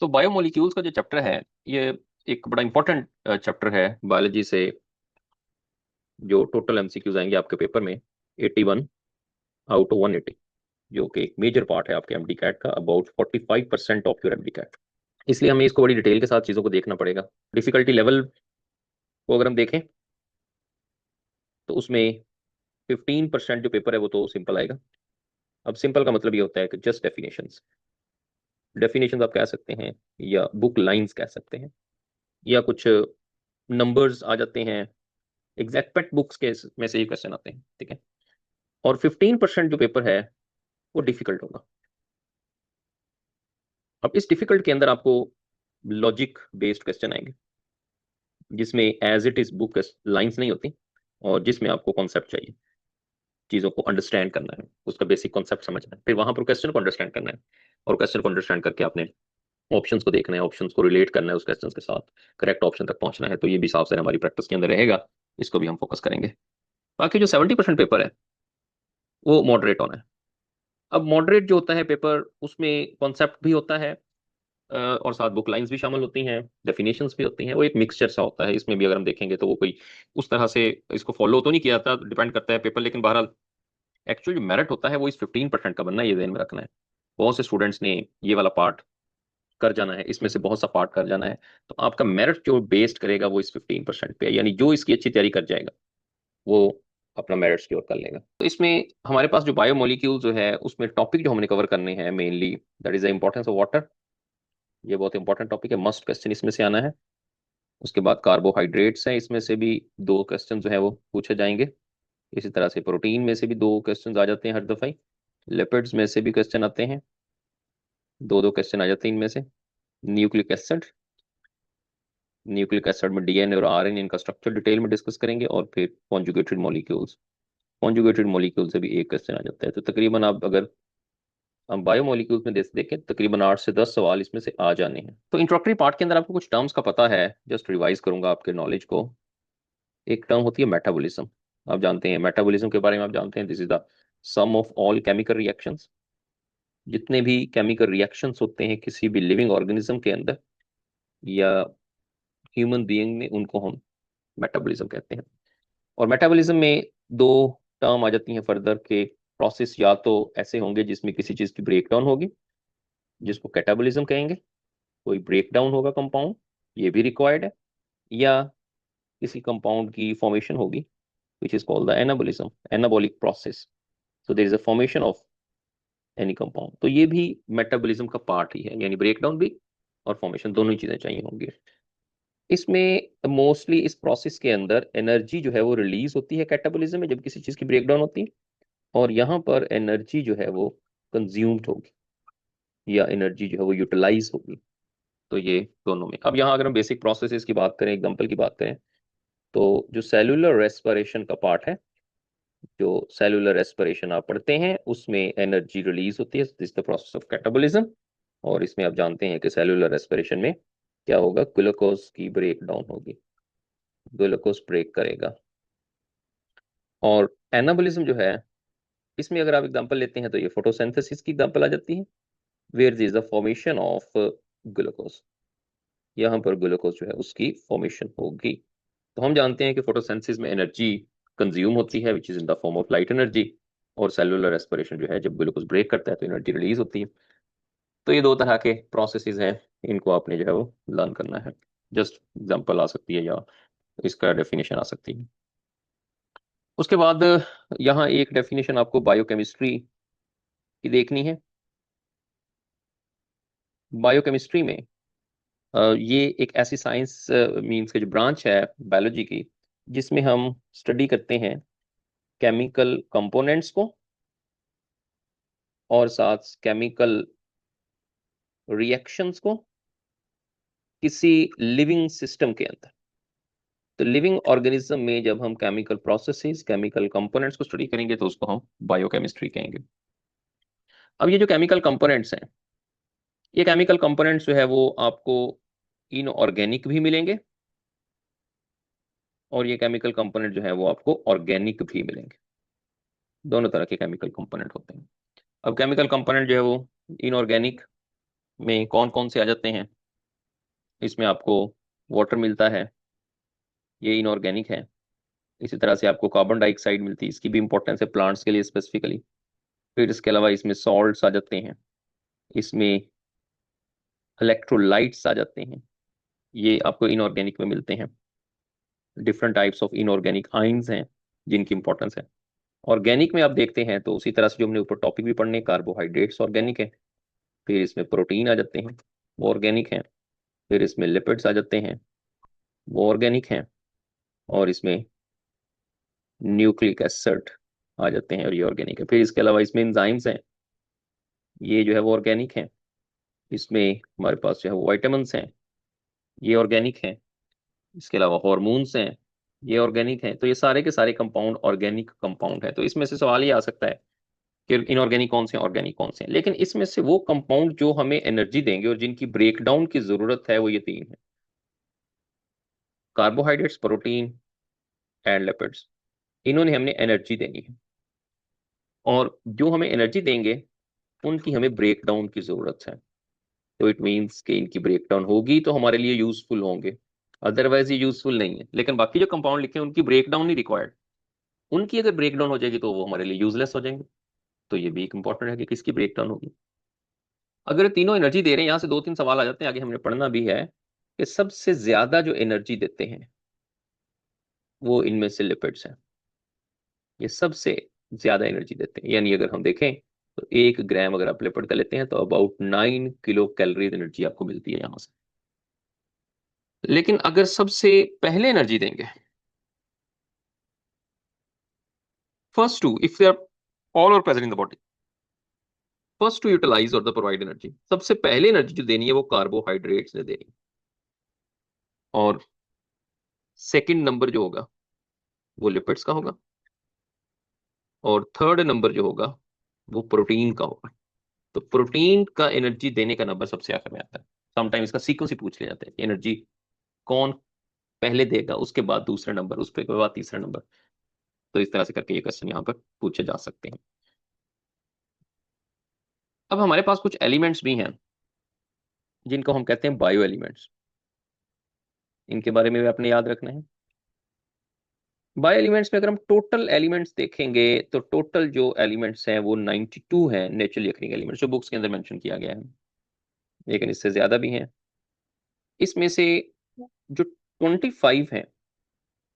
तो बायोमोलिक्यूल्स का जो चैप्टर है, ये एक बड़ा इंपॉर्टेंट चैप्टर है बायोलॉजी से। जो टोटल एमसीक्यूज आएंगे आपके पेपर में 81 आउट ऑफ 180, जो कि एक मेजर पार्ट है आपके एमडी कैट का, about 45% of your MDCAT. इसलिए हमें इसको बड़ी डिटेल के साथ चीज़ों को देखना पड़ेगा। डिफिकल्टी लेवल को अगर हम देखें तो उसमें 15% जो पेपर है वो तो सिंपल आएगा। अब सिंपल का मतलब ये होता है कि जस्ट डेफिनेशंस। डेफिनेशंस आप कह सकते हैं या बुक लाइंस कह सकते हैं, या कुछ नंबर्स आ जाते हैं। एग्जैक्ट बुक्स के में से ये क्वेश्चन आते हैं, ठीक है। और 15% जो पेपर है वो डिफिकल्ट होगा। अब इस डिफिकल्ट के अंदर आपको लॉजिक बेस्ड क्वेश्चन आएंगे, जिसमें as it is book lines नहीं होती, और जिसमें आपको कॉन्सेप्ट चाहिए, चीजों को अंडरस्टैंड करना है, उसका बेसिक कॉन्सेप्ट समझना है, फिर वहां पर क्वेश्चन को अंडरस्टैंड करना है, और क्वेश्चन को अंडरस्टैंड करके आपने ऑप्शंस को देखना है, ऑप्शंस को रिलेट करना है उस क्वेश्चन के साथ, करेक्ट ऑप्शन तक पहुंचना है। तो ये भी साफ साफ हमारी प्रैक्टिस के अंदर रहेगा, इसको भी हम फोकस करेंगे। बाकी जो 70% पेपर है वो मॉडरेट होना है। अब मॉडरेट जो होता है पेपर, उसमें कॉन्सेप्ट भी होता है, और साथ बुक लाइंस भी शामिल होती हैं, डेफिनेशंस भी होती हैं। वो एक मिक्सचर सा होता है। इसमें भी अगर हम देखेंगे तो वो कोई उस तरह से इसको फॉलो तो नहीं किया जाता, डिपेंड करता है पेपर, लेकिन बहरहाल एक्चुअल जो मेरिट होता है वो इस 15% का बनना है, ये ध्यान में रखना है। बहुत से स्टूडेंट्स ने ये वाला पार्ट कर जाना है, इसमें से बहुत सा पार्ट कर जाना है, तो आपका मेरिट जो बेस्ड करेगा वो इस 15% पे है। यानी जो इसकी अच्छी तैयारी कर जाएगा वो अपना मेरिट सिक्योर कर लेगा। तो इसमें हमारे पास जो बायोमोलिक्यूल जो है, उसमें टॉपिक जो हमने कवर करने हैं mainly, that is the importance of water. ये बहुत इंपॉर्टेंट टॉपिक है, मस्ट क्वेश्चन इसमें से आना है। उसके बाद कार्बोहाइड्रेट्स हैं, इसमें से भी दो क्वेश्चन जो है वो पूछे जाएंगे। इसी तरह से प्रोटीन में से भी दो क्वेश्चन आ जाते हैं हर दफा ही। लिपिड्स में से भी क्वेश्चन आते हैं, दो दो क्वेश्चन आ जाते हैं इनमें से। न्यूक्लिक एसिड, न्यूक्लिक एसिड में डीएनए और आरएनए, इनका स्ट्रक्चर डिटेल में डिस्कस करेंगे। और फिर कॉन्जुगेटेड मॉलिक्यूल्स, कॉन्जुगेटेड मॉलिक्यूल से भी एक क्वेश्चन आ जाता है। तो तकरीबन आप अगर हम बायोमोलिक्यूल्स में देखें, तकरीबन 8 से 10 सवाल इसमें से आ जाने हैं। तो इंट्रोडक्टरी पार्ट के अंदर आपको कुछ टर्म्स का पता है, जस्ट रिवाइज करूंगा आपके नॉलेज को। एक टर्म होती है मेटाबॉलिज्म। आप जानते हैं मेटाबॉलिज्म के बारे में, आप जानते हैं this is the sum of all chemical reactions. जितने भी केमिकल रिएक्शंस होते हैं किसी भी लिविंग ऑर्गेनिज्म के अंदर या ह्यूमन बीइंग में, उनको हम मेटाबॉलिज्म कहते हैं। और मेटाबॉलिज्म में दो टर्म आ जाती हैं फर्दर के। प्रोसेस या तो ऐसे होंगे जिसमें किसी चीज की ब्रेकडाउन होगी, जिसको कैटाबॉलिज्म कहेंगे। कोई ब्रेकडाउन होगा कंपाउंड, ये भी रिक्वायर्ड है। या किसी कंपाउंड की फॉर्मेशन होगी, which is called the anabolism, anabolic process. So there is a formation of any compound. तो ये भी मेटाबॉलिज्म का पार्ट ही है, यानी ब्रेकडाउन भी और फॉर्मेशन दोनों ही चीजें चाहिए होंगी। इसमें मोस्टली इस प्रोसेस के अंदर एनर्जी जो है वो रिलीज होती है कैटाबॉलिज्म में, जब किसी चीज की ब्रेकडाउन होती है। और यहाँ पर एनर्जी जो है वो कंज्यूम्ड होगी, या एनर्जी जो है वो यूटिलाइज होगी। तो ये दोनों में, अब यहाँ अगर हम बेसिक प्रोसेसेस की बात करें, एग्जांपल की बात करें, तो जो सेलुलर रेस्पिरेशन का पार्ट है, जो सेलुलर रेस्पिरेशन आप पढ़ते हैं, उसमें एनर्जी रिलीज होती है, this the process of catabolism. और इसमें आप जानते हैं कि सेलुलर रेस्पिरेशन में क्या होगा, ग्लूकोज की ब्रेक डाउन होगी, ग्लूकोज ब्रेक करेगा। और एनाबॉलिज्म जो है, इसमें अगर आप एग्जांपल लेते हैं तो ये फोटोसिंथेसिस की एग्जांपल आ जाती है, where is the formation of glucose. यहाँ पर ग्लूकोज जो है उसकी फॉर्मेशन होगी। तो हम जानते हैं कि फोटोसिंथेसिस में एनर्जी कंज्यूम होती है, which is in the form of light energy. और सेलुलर रेस्पिरेशन जो है, जब ग्लूकोज ब्रेक करता है तो एनर्जी रिलीज होती है। तो ये दो तरह के प्रोसेसेस हैं, इनको आपने जो है वो लर्न करना है। जस्ट एग्जांपल आ सकती है, या इसका डेफिनेशन आ सकती है। उसके बाद यहाँ एक डेफिनेशन आपको बायोकेमिस्ट्री की देखनी है। बायोकेमिस्ट्री में ये एक ऐसी साइंस मीन्स के जो ब्रांच है बायोलॉजी की, जिसमें हम स्टडी करते हैं केमिकल कंपोनेंट्स को, और साथ केमिकल रिएक्शंस को किसी लिविंग सिस्टम के अंदर। तो लिविंग ऑर्गेनिज्म में जब हम केमिकल प्रोसेसेस, केमिकल कंपोनेंट्स को स्टडी करेंगे तो उसको हम बायोकेमिस्ट्री कहेंगे। अब ये जो केमिकल कंपोनेंट्स हैं, ये केमिकल कंपोनेंट्स जो है वो आपको इनऑर्गेनिक भी मिलेंगे, और ये केमिकल कंपोनेंट जो है वो आपको ऑर्गेनिक भी मिलेंगे। दोनों तरह के केमिकल कंपोनेंट होते हैं। अब केमिकल कंपोनेंट जो है वो इनऑर्गेनिक, में कौन कौन से आ जाते हैं? इसमें आपको वाटर मिलता है, ये इनऑर्गेनिक है। इसी तरह से आपको कार्बन डाइऑक्साइड मिलती है, इसकी भी इंपॉर्टेंस है प्लांट्स के लिए स्पेसिफिकली। फिर इसके अलावा इसमें सॉल्ट्स आ जाते हैं, इसमें इलेक्ट्रोलाइट्स आ जाते हैं, ये आपको इनऑर्गेनिक में मिलते हैं। Different types of inorganic ions हैं जिनकी इंपॉर्टेंस है। ऑर्गेनिक में आप देखते हैं तो उसी तरह से जो हमने ऊपर टॉपिक भी पढ़ने, कार्बोहाइड्रेट्स ऑर्गेनिक है, फिर इसमें प्रोटीन आ जाते हैं, वो ऑर्गेनिक है, फिर इसमें लिपिड्स आ जाते हैं, वो ऑर्गेनिक है, और इसमें न्यूक्लिक एसिड आ जाते हैं और ये ऑर्गेनिक है। फिर इसके अलावा इसमें एंजाइम्स हैं, ये जो है वो ऑर्गेनिक है। इसमें हमारे पास जो है वो विटामिन्स हैं, ये ऑर्गेनिक है। इसके अलावा हॉर्मोन्स हैं, ये ऑर्गेनिक हैं। तो ये सारे के सारे कंपाउंड ऑर्गेनिक कंपाउंड है। तो इसमें से सवाल ये आ सकता है कि इनऑर्गेनिक कौन से हैं, ऑर्गेनिक कौन से हैं। लेकिन इसमें से वो कंपाउंड जो हमें एनर्जी देंगे और जिनकी ब्रेकडाउन की जरूरत है वो ये तीन है: कार्बोहाइड्रेट्स, प्रोटीन एंड लिपिड्स। इन्होंने हमने एनर्जी देनी है, और जो हमें एनर्जी देंगे उनकी हमें ब्रेकडाउन की जरूरत है। तो इट मीन्स कि इनकी ब्रेकडाउन होगी तो हमारे लिए यूजफुल होंगे, अदरवाइज ये यूजफुल नहीं है। लेकिन बाकी जो कंपाउंड लिखे हैं उनकी ब्रेकडाउन नहीं रिक्वायर्ड, उनकी अगर ब्रेकडाउन हो जाएगी तो वो हमारे लिए यूजलेस हो जाएंगे। तो ये भी एक इंपॉर्टेंट है कि किसकी ब्रेकडाउन होगी। अगर ये तीनों एनर्जी दे रहे हैं, यहाँ से दो तीन सवाल आ जाते हैं, आगे हमने पढ़ना भी है कि सबसे ज्यादा जो एनर्जी देते हैं वो इनमें से लिपिड्स हैं। ये सबसे ज्यादा एनर्जी देते हैं, यानी अगर हम देखें तो 1 ग्राम अगर आप लिपिड का लेते हैं तो अबाउट 9 किलो कैलोरीज एनर्जी आपको मिलती है यहाँ से। लेकिन अगर सबसे पहले एनर्जी देंगे, first to, if they are all are present in the body, first to utilise और द प्रोवाइड एनर्जी, सबसे पहले एनर्जी जो देनी है वो कार्बोहाइड्रेट्स ने देनी है। और सेकंड नंबर जो होगा वो लिपिड्स का होगा, और थर्ड नंबर जो होगा वो प्रोटीन का होगा। तो प्रोटीन का एनर्जी देने का नंबर सबसे आखिर में आता है। समटाइम इसका सीक्वेंस ही पूछ लिया जाता है, एनर्जी कौन पहले देगा, उसके बाद दूसरा नंबर, उसके बाद तीसरा नंबर। तो इस तरह से करके ये क्वेश्चन यहाँ पर पूछे जा सकते हैं। अब हमारे पास कुछ एलिमेंट्स भी हैं जिनको हम कहते हैं बायो एलिमेंट्स। इनके बारे में भी आपने याद रखना है। बायो एलिमेंट्स में अगर हम टोटल एलिमेंट्स देखेंगे तो टोटल जो एलिमेंट्स हैं वो 92 हैं, नेचुरली अकरिंग एलिमेंट्स जो बुक्स के अंदर मेंशन किया गया है, लेकिन इससे ज्यादा भी हैं। इसमें से जो 25 हैं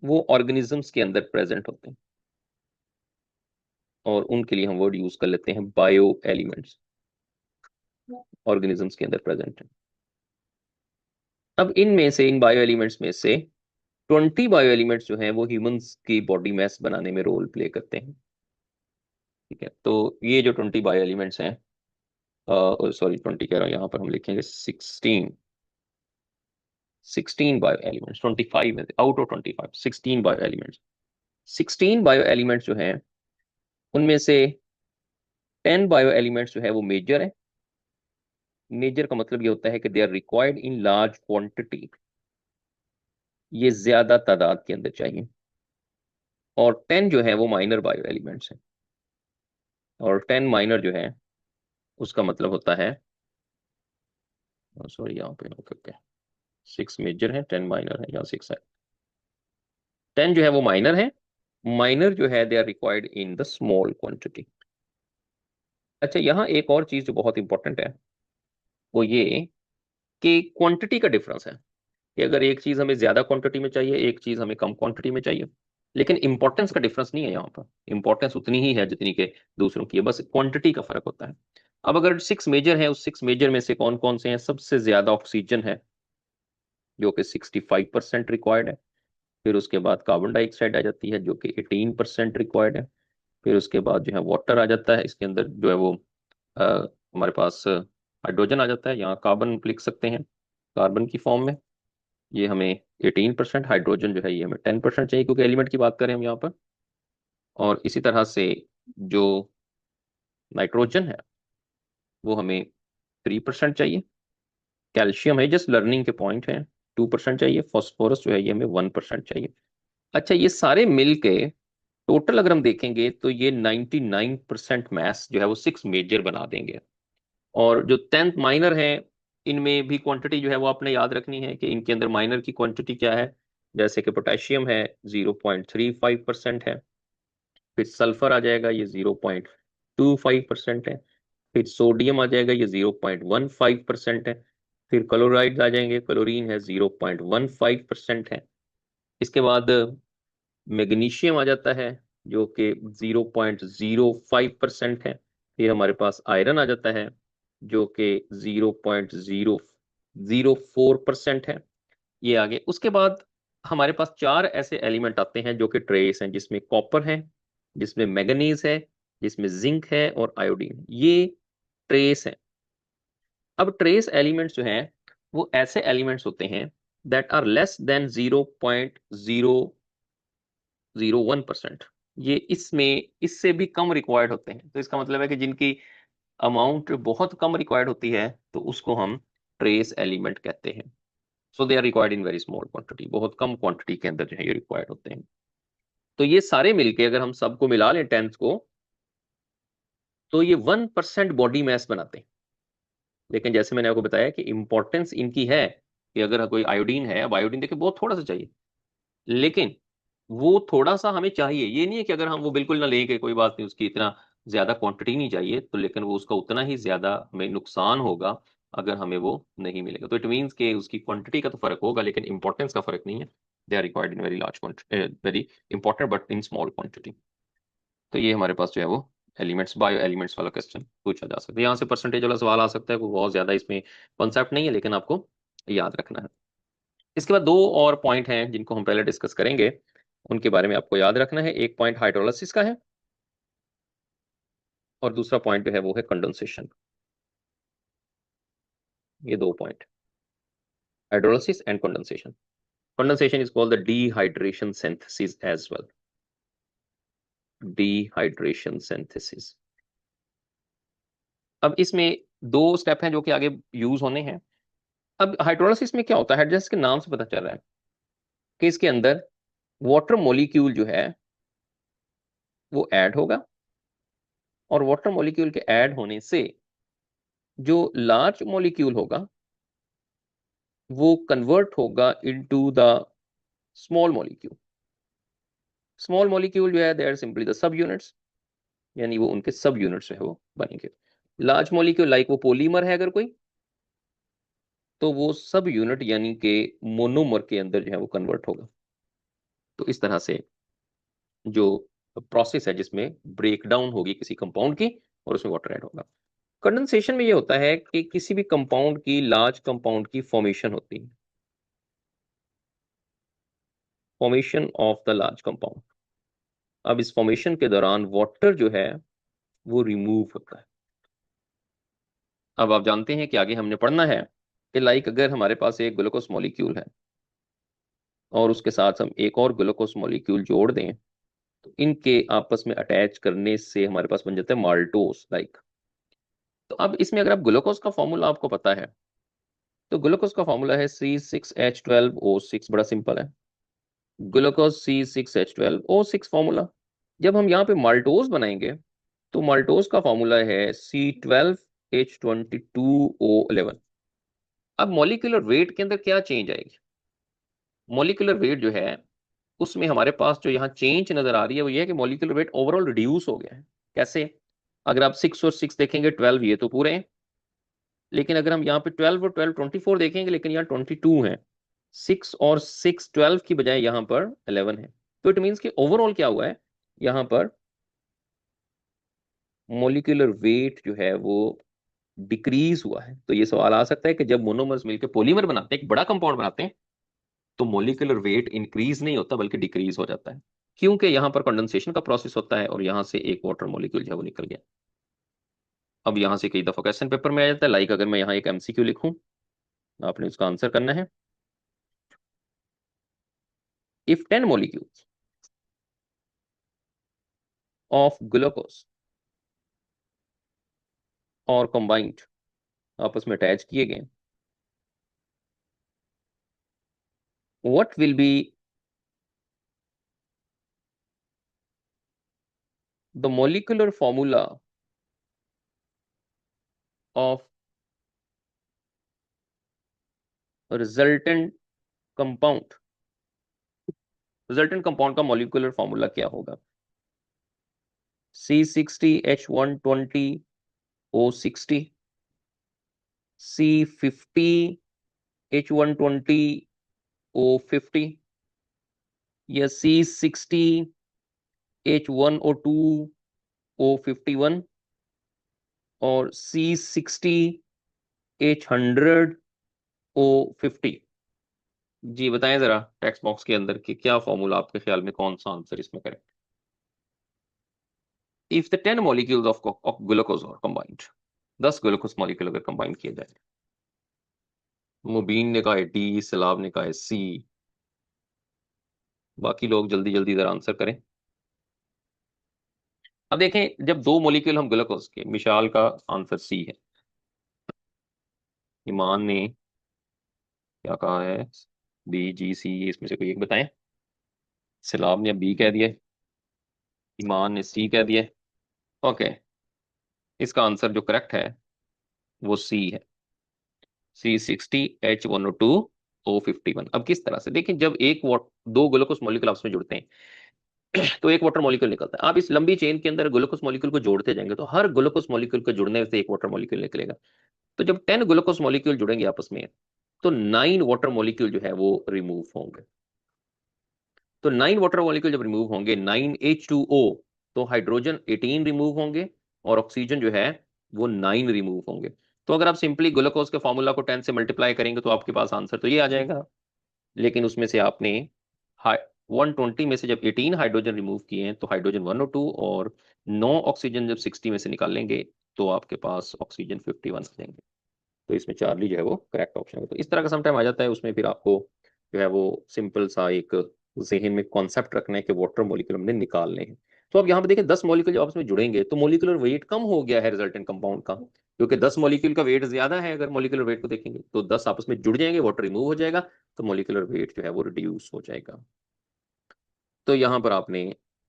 वो ऑर्गेनिजम्स के अंदर प्रेजेंट होते हैं, और उनके लिए हम वर्ड यूज कर लेते हैं बायो एलिमेंट्स, ऑर्गेनिजम्स के अंदर प्रेजेंट है। अब इनमें से, इन बायो एलिमेंट्स में से 20 बायो एलिमेंट्स जो हैं वो ह्यूमंस की बॉडी मास बनाने में रोल प्ले करते हैं। ठीक है, तो ये जो 20 बायो एलिमेंट्स हैं, सॉरी 20 कह रहा हूँ, यहाँ पर हम लिखेंगे 16 बायो एलिमेंट्स। 25 में out of 25 16 bio elements. 16 bio elements जो हैं उनमें से 10 बायो एलिमेंट्स जो है वो मेजर है। मेजर का मतलब ये होता है कि they are required in large quantity, ये ज्यादा तादाद के अंदर चाहिए। और 10 जो है वो माइनर बायो एलिमेंट्स हैं। और 10 माइनर जो है उसका मतलब होता है, सॉरी यहाँ पे ओके ओके, 6 मेजर है, 10 माइनर है, या 6 है। 10 जो है वो माइनर है, माइनर जो है they are required in the small quantity. अच्छा, यहाँ एक और चीज जो बहुत इंपॉर्टेंट है वो ये कि क्वांटिटी का डिफरेंस है, कि अगर एक चीज हमें ज्यादा क्वांटिटी में चाहिए, एक चीज हमें कम क्वांटिटी में चाहिए, लेकिन इंपॉर्टेंस का डिफरेंस नहीं है यहाँ पर। इंपॉर्टेंस उतनी ही है जितनी के दूसरों की है, बस क्वांटिटी का फर्क होता है। अब अगर 6 मेजर है, उस 6 मेजर में से कौन कौन से हैं? सबसे ज्यादा ऑक्सीजन है जो कि 65% रिक्वायर्ड है। फिर उसके बाद कार्बन डाइऑक्साइड आ जाती है जो कि 18% रिक्वायर्ड है। फिर उसके बाद जो है वाटर आ जाता है, इसके अंदर जो है वो अ, हमारे पास हाइड्रोजन आ जाता है, यहाँ कार्बन लिख सकते हैं कार्बन की फॉर्म में। ये हमें 18%, हाइड्रोजन जो है ये हमें 10% चाहिए, क्योंकि एलिमेंट की बात करें हम यहाँ पर। और इसी तरह से जो नाइट्रोजन है वो हमें 3% चाहिए। कैल्शियम है, जस्ट लर्निंग के पॉइंट है, 2% चाहिए। फॉस्फोरस जो है ये हमें 1% चाहिए। अच्छा, ये सारे मिल के टोटल अगर हम देखेंगे तो ये 99% मैस जो है वो 6 मेजर बना देंगे। और जो 10th माइनर है इनमें भी क्वांटिटी जो है वो आपने याद रखनी है कि इनके अंदर माइनर की क्वांटिटी क्या है। जैसे कि पोटेशियम है 0.35% है, फिर सल्फर आ जाएगा ये 0.25% है, फिर सोडियम आ जाएगा ये 0.15% है, फिर क्लोराइड आ जाएंगे, क्लोरीन है 0.15% है। इसके बाद मैग्नीशियम आ जाता है जो कि 0.05% है। फिर हमारे पास आयरन आ जाता है जो कि 0.004% है। ये आगे उसके बाद हमारे पास चार ऐसे एलिमेंट आते हैं जो कि ट्रेस हैं, जिसमें कॉपर है, जिसमें मैंगनीज है, जिसमें जिंक है और आयोडीन, ये ट्रेस है। अब ट्रेस एलिमेंट्स जो हैं वो ऐसे एलिमेंट्स होते हैं दैट आर लेस देन 0.001%। ये इसमें इससे भी कम रिक्वायर्ड होते हैं, तो इसका मतलब है कि जिनकी अमाउंट बहुत कम रिक्वायर्ड होती है तो उसको हम ट्रेस एलिमेंट कहते हैं। So they are required in very small quantity, बहुत कम क्वांटिटी के अंदर जो है ये रिक्वायर्ड होते हैं। तो ये सारे मिलके अगर हम सबको मिला लें टेंथ को, तो ये 1% बॉडी मास बनाते हैं। लेकिन जैसे मैंने आपको बताया कि इंपॉर्टेंस इनकी है कि अगर कोई आयोडीन है, अब आयोडीन देखिए बहुत थोड़ा सा चाहिए, लेकिन वो थोड़ा सा हमें चाहिए, ये नहीं है कि अगर हम वो बिल्कुल ना लेंगे कोई बात नहीं, उसकी इतना ज्यादा क्वांटिटी नहीं चाहिए तो, लेकिन वो उसका उतना ही ज्यादा हमें नुकसान होगा अगर हमें वो नहीं मिलेगा। तो इट मीन्स कि उसकी क्वांटिटी का तो फर्क होगा लेकिन इंपॉर्टेंस का फर्क नहीं है। They are required in very large quantity, very important but in small quantity. तो ये हमारे पास जो है वो एलिमेंट्स, बायो एलिमेंट्स वाला क्वेश्चन पूछा जा सकता है। यहाँ से परसेंटेज वाला सवाल आ सकता है, वो बहुत ज्यादा इसमें कॉन्सेप्ट नहीं है लेकिन आपको याद रखना है। इसके बाद दो और पॉइंट हैं जिनको हम पहले डिस्कस करेंगे, उनके बारे में आपको याद रखना है। एक पॉइंट हाइड्रोलिसिस का है और दूसरा पॉइंट जो है वो है कंडेंसेशन। ये दो point, hydrolysis and condensation. Condensation is called the dehydration synthesis as well, dehydration synthesis. अब इसमें दो स्टेप हैं जो कि आगे यूज होने हैं। अब हाइड्रोलिसिस में क्या होता है, हाइड्रोलिसिस के नाम से पता चल रहा है कि इसके अंदर वाटर मॉलिक्यूल जो है वो ऐड होगा, और वाटर मॉलिक्यूल के ऐड होने से जो लार्ज मॉलिक्यूल होगा वो कन्वर्ट होगा into the small molecule. Small molecule जो है they are simply the sub units, यानी वो उनके सब यूनिट्स है वो बनेंगे। लार्ज मॉलिक्यूल लाइक वो पॉलीमर है अगर कोई, तो वो सब यूनिट यानी कि मोनोमर के अंदर जो है वो कन्वर्ट होगा। तो इस तरह से जो प्रोसेस है जिसमें ब्रेक डाउन होगी किसी कंपाउंड की और उसमें वाटर ऐड होगा। कंडेंसेशन में ये होता है कि किसी भी कंपाउंड की, लार्ज कंपाउंड की फॉर्मेशन होती है, formation of the large compound. अब इस फॉर्मेशन के दौरान वाटर जो है वो रिमूव होता है। अब आप जानते हैं कि आगे हमने पढ़ना है कि लाइक अगर हमारे पास एक ग्लूकोज मॉलिक्यूल है और उसके साथ हम एक और ग्लूकोज मॉलिक्यूल जोड़ दें, तो इनके आपस में अटैच करने से हमारे पास बन जाता है माल्टोस लाइक। तो अब इसमें अगर आप ग्लूकोज का फॉर्मूला आपको पता है, तो ग्लूकोज का फॉर्मूला है C6H12O6, बड़ा सिंपल है, ग्लूकोज C6H12O6 फॉर्मूला। जब हम यहाँ पे माल्टोज बनाएंगे तो माल्टोज का फॉर्मूला है C12H22O11। अब मॉलिक्यूलर वेट के अंदर क्या चेंज आएगी, मॉलिक्यूलर वेट जो है उसमें हमारे पास जो यहाँ चेंज नजर आ रही है वो ये है कि मॉलिक्यूलर वेट ओवरऑल रिड्यूस हो गया है। कैसे, अगर आप 6 और 6 देखेंगे 12 ये तो पूरे हैं, लेकिन अगर हम यहाँ पे 12 और 12 24 देखेंगे लेकिन यहाँ 22 है। 6 और 6 12 की बजाय यहाँ पर 11 है। तो इट मीन्स कि ओवरऑल क्या हुआ है, यहाँ पर मॉलिक्यूलर वेट जो है वो डिक्रीज हुआ है। तो ये सवाल आ सकता है कि जब मोनोमर्स मिलकर पॉलीमर बनाते हैं, एक बड़ा कंपाउंड बनाते हैं, तो मॉलिक्यूलर वेट इंक्रीज नहीं होता बल्कि डिक्रीज हो जाता है, क्योंकि यहाँ पर कंडेंसेशन का प्रोसेस होता है और यहाँ से एक वाटर मॉलिक्यूल जो है वो निकल गया। अब यहाँ से कई दफा क्वेश्चन पेपर में आ जाता है, लाइक अगर मैं यहाँ एक एमसीक्यू लिखूं, आपने उसका आंसर करना है। इफ 10 molecules of glucose और combined, आपस में अटैच किए गए, what will be the molecular formula of resultant compound, resultant compound का मॉलिक्यूलर फॉर्मूला क्या होगा? C60H120O60, C50H120O50, या C60H1O2O51, और C60H100O50? जी बताएं जरा टेक्स्ट बॉक्स के अंदर कि क्या फॉर्मूला आपके ख्याल में, कौन सा आंसर इसमें correct? If the 10 molecules of glucose are combined, 10 glucose molecule अगर कंबाइन किए जाए, मुबीन ने कहा है डी, सलाब ने कहा है सी, बाकी लोग जल्दी जल्दी जरा आंसर करें। अब देखें, जब दो मॉलिक्यूल हम ग्लूकोज के, मिशाल का आंसर सी है, ईमान ने क्या कहा है, बी, जी, सी, इसमें से कोई एक बताएं। सलाब ने बी कह दिया, ईमान ने सी कह दिया। ओके, इसका आंसर जो करेक्ट है वो सी है, C60H1O2O51। अब किस तरह से देखें, जब दो ग्लूकोज मॉलिक्यूल आपस में जुड़ते हैं तो एक वाटर मॉलिक्यूल निकलता है। आप इस लंबी चेन के अंदर ग्लूकोज मॉलिक्यूल को जोड़ते जाएंगे तो हर ग्लूकोज मॉलिक्यूल के जुड़ने से एक वाटर मॉलिक्यूल निकलेगा। तो जब 10 ग्लूकोज मॉलिक्यूल जुड़ेंगे आपस में तो 9 वाटर मॉलिक्यूल जो है वो रिमूव होंगे। तो 9 वाटर मॉलिक्यूल जब रिमूव होंगे, 9H2O, तो हाइड्रोजन 18 रिमूव होंगे और ऑक्सीजन जो है वो 9 रिमूव होंगे। तो अगर आप सिंपली ग्लूकोज के फॉर्मूला को 10 से मल्टीप्लाई करेंगे तो आपके पास आंसर तो ये आ जाएगा, लेकिन उसमें से आपने 120 में से जब 18 हाइड्रोजन रिमूव किए हैं तो हाइड्रोजन 102, और 9 ऑक्सीजन जब 60 में से निकाल लेंगे तो आपके पास ऑक्सीजन 51 आ जाएंगे। तो इसमें चार्ली जो है वो करेक्ट ऑप्शन है। तो इस तरह का समटाइम आ जाता है, उसमें फिर आपको जो है वो सिंपल सा एक जहन में कॉन्सेप्ट रखना है कि वाटर मॉलिक्यूल हमने निकालने हैं। तो अब यहाँ पे देखिए 10 मॉलिक्यूल जब आपस में जुड़ेंगे तो मॉलिक्यूलर वेट कम हो गया है रिजल्टेंट कंपाउंड का, क्योंकि 10 मॉलिक्यूल का वेट ज्यादा है। अगर मॉलिक्यूलर वेट को देखेंगे तो 10 आपस में जुड़ जाएंगे, वाटर रिमूव हो जाएगा, तो मॉलिक्यूलर वेट जो है वो रिड्यूस हो जाएगा। तो यहाँ पर आपने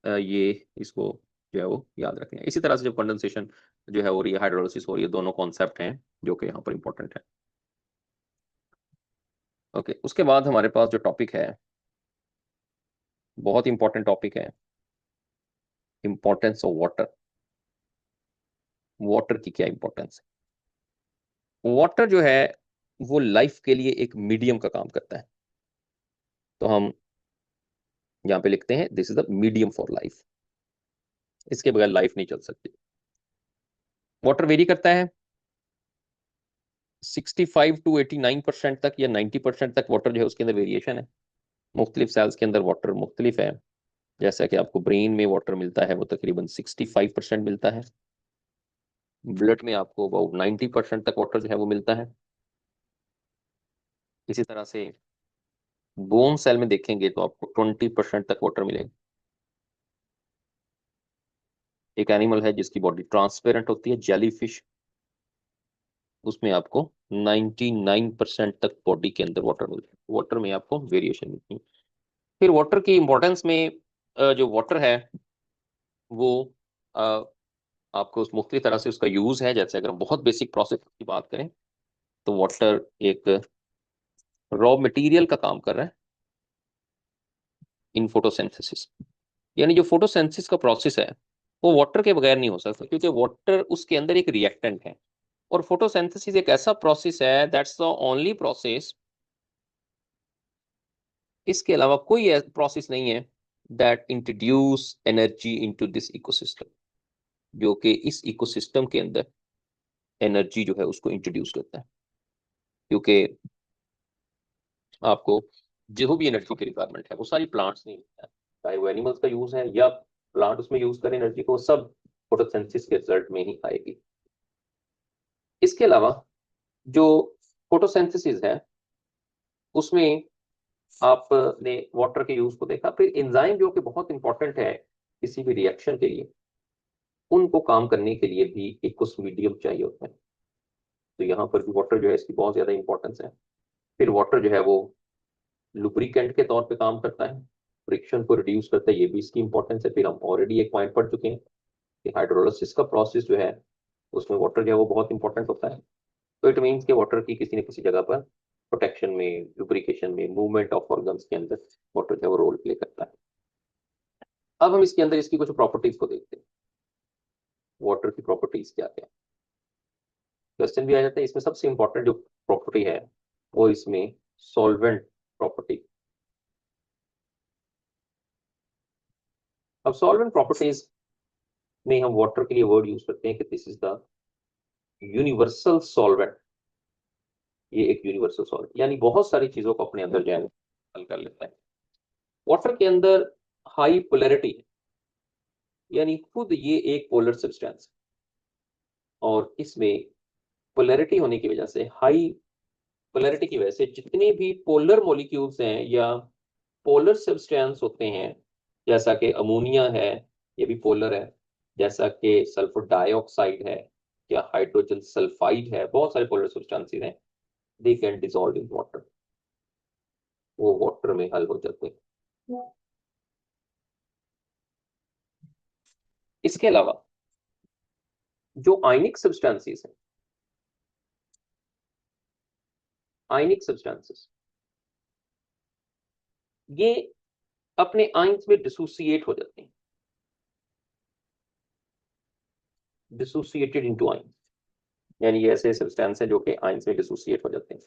ये इसको जो है वो याद रखना है। इसी तरह से जब कंडेंसेशन जो है हो रही है, हाइड्रोलिसिस हो रही है, दोनों कॉन्सेप्ट हैं जो कि यहाँ पर इंपॉर्टेंट है। ओके, उसके बाद हमारे पास जो टॉपिक है, बहुत इंपॉर्टेंट टॉपिक है, इंपॉर्टेंस ऑफ वाटर। वाटर की क्या इंपॉर्टेंस है? वाटर जो है वो लाइफ के लिए एक मीडियम का काम करता है। तो हम यहाँ पे लिखते हैं this is the medium for life, इसके बगैर लाइफ नहीं चल सकती। वाटर वेरी करता है 65 to 89% तक या 90% तक वाटर जो है उसके अंदर वेरिएशन है। मुख्तलिफ सेल्स के अंदर वाटर मुख्तलिफ है। जैसा कि आपको ब्रेन में वाटर मिलता है वो तकरीबन 65% मिलता है, ब्लड में आपको अबाउट 90% तक वाटर जो है वो मिलता है। इसी तरह से बोन सेल में देखेंगे तो आपको 20% तक वाटर मिलेगा। एक एनिमल है जिसकी बॉडी ट्रांसपेरेंट होती है, जेलीफिश, उसमें आपको 99% तक बॉडी के अंदर वाटर मिलता है। वाटर में आपको वेरिएशन मिलती है। फिर वाटर की इंपॉर्टेंस में जो वाटर है वो अ, आपको उस मुख्तलिफ तरह से उसका यूज है। जैसे अगर हम बहुत बेसिक प्रोसेस की बात करें तो वाटर एक रॉ मटेरियल का काम कर रहा है इन फोटोसिंथेसिस। यानी जो फोटोसिंथेसिस का प्रोसेस है वो वाटर के बगैर नहीं हो सकता, क्योंकि वाटर उसके अंदर एक रिएक्टेंट है। और फोटोसिंथेसिस एक ऐसा प्रोसेस है, दैट्स द ओनली प्रोसेस, इसके अलावा कोई प्रोसेस नहीं है that introduce energy into this ecosystem, जो कि इस इकोसिस्टम के अंदर एनर्जी जो है उसको इंट्रोड्यूस करता है। क्योंकि आपको जो भी एनर्जी की रिक्वायरमेंट है वो सारी प्लांट्स नहीं है, चाहे वो एनिमल्स का यूज है या प्लांट उसमें यूज करें एनर्जी को, सब फोटोसिंथेसिस के रिजल्ट में ही आएगी। इसके अलावा जो फोटोसिंथेसिस है उसमें आपने वाटर के यूज को देखा। फिर एंजाइम जो कि बहुत इंपॉर्टेंट है किसी भी रिएक्शन के लिए, उनको काम करने के लिए भी एक उस मीडियम चाहिए होता है। तो यहाँ पर भी वाटर जो है इसकी बहुत ज्यादा इंपॉर्टेंस है। फिर वाटर जो है वो लुब्रिकेंट के तौर पे काम करता है, फ्रिक्शन को रिड्यूस करता है, ये भी इसकी इंपॉर्टेंस है। फिर हम ऑलरेडी एक पॉइंट पढ़ चुके हैं कि हाइड्रोलिसिस का प्रोसेस जो है उसमें वाटर जो है वो बहुत इंपॉर्टेंट होता है। तो इट मीन्स कि वाटर की किसी न किसी जगह पर प्रोटेक्शन में, लुब्रिकेशन में, मूवमेंट ऑफ ऑर्गन्स के अंदर वाटर जो है वो रोल प्ले करता है। अब हम इसके अंदर इसकी कुछ प्रॉपर्टीज को देखते हैं, वाटर की प्रॉपर्टीज क्या क्या। क्वेश्चन भी आ जाता है इसमें। सबसे इंपॉर्टेंट जो प्रॉपर्टी है वो इसमें सॉल्वेंट प्रॉपर्टी। अब सॉल्वेंट प्रॉपर्टीज में हम वाटर के लिए वर्ड यूज करते हैं कि this is the universal solvent. ये एक यूनिवर्सल सॉल्वेंट यानी बहुत सारी चीजों को अपने अंदर जो है हल कर लेता है। वाटर के अंदर हाई पोलैरिटी है, यानी खुद ये एक पोलर सब्सटेंस, और इसमें पोलैरिटी होने की वजह से, हाई पोलैरिटी की वजह से जितने भी पोलर मॉलिक्यूल्स हैं या पोलर सब्सटेंस होते हैं, जैसा कि अमोनिया है, ये भी पोलर है, जैसा कि सल्फर डाइऑक्साइड है या हाइड्रोजन सल्फाइड है, बहुत सारे पोलर सब्सटेंसेस हैं, they can dissolve in water, वो वाटर में हल हो जाते हैं। इसके अलावा जो आयनिक सब्सटेंसेस हैं, आयनिक सब्सटेंसेस ये अपने आयंस में डिसोसिएट हो जाते हैं, डिसोसिएटेड इनटू आयंस, यानी ये ऐसे सब्सटेंस है जो कि आयंस में डिसोसिएट हो जाते हैं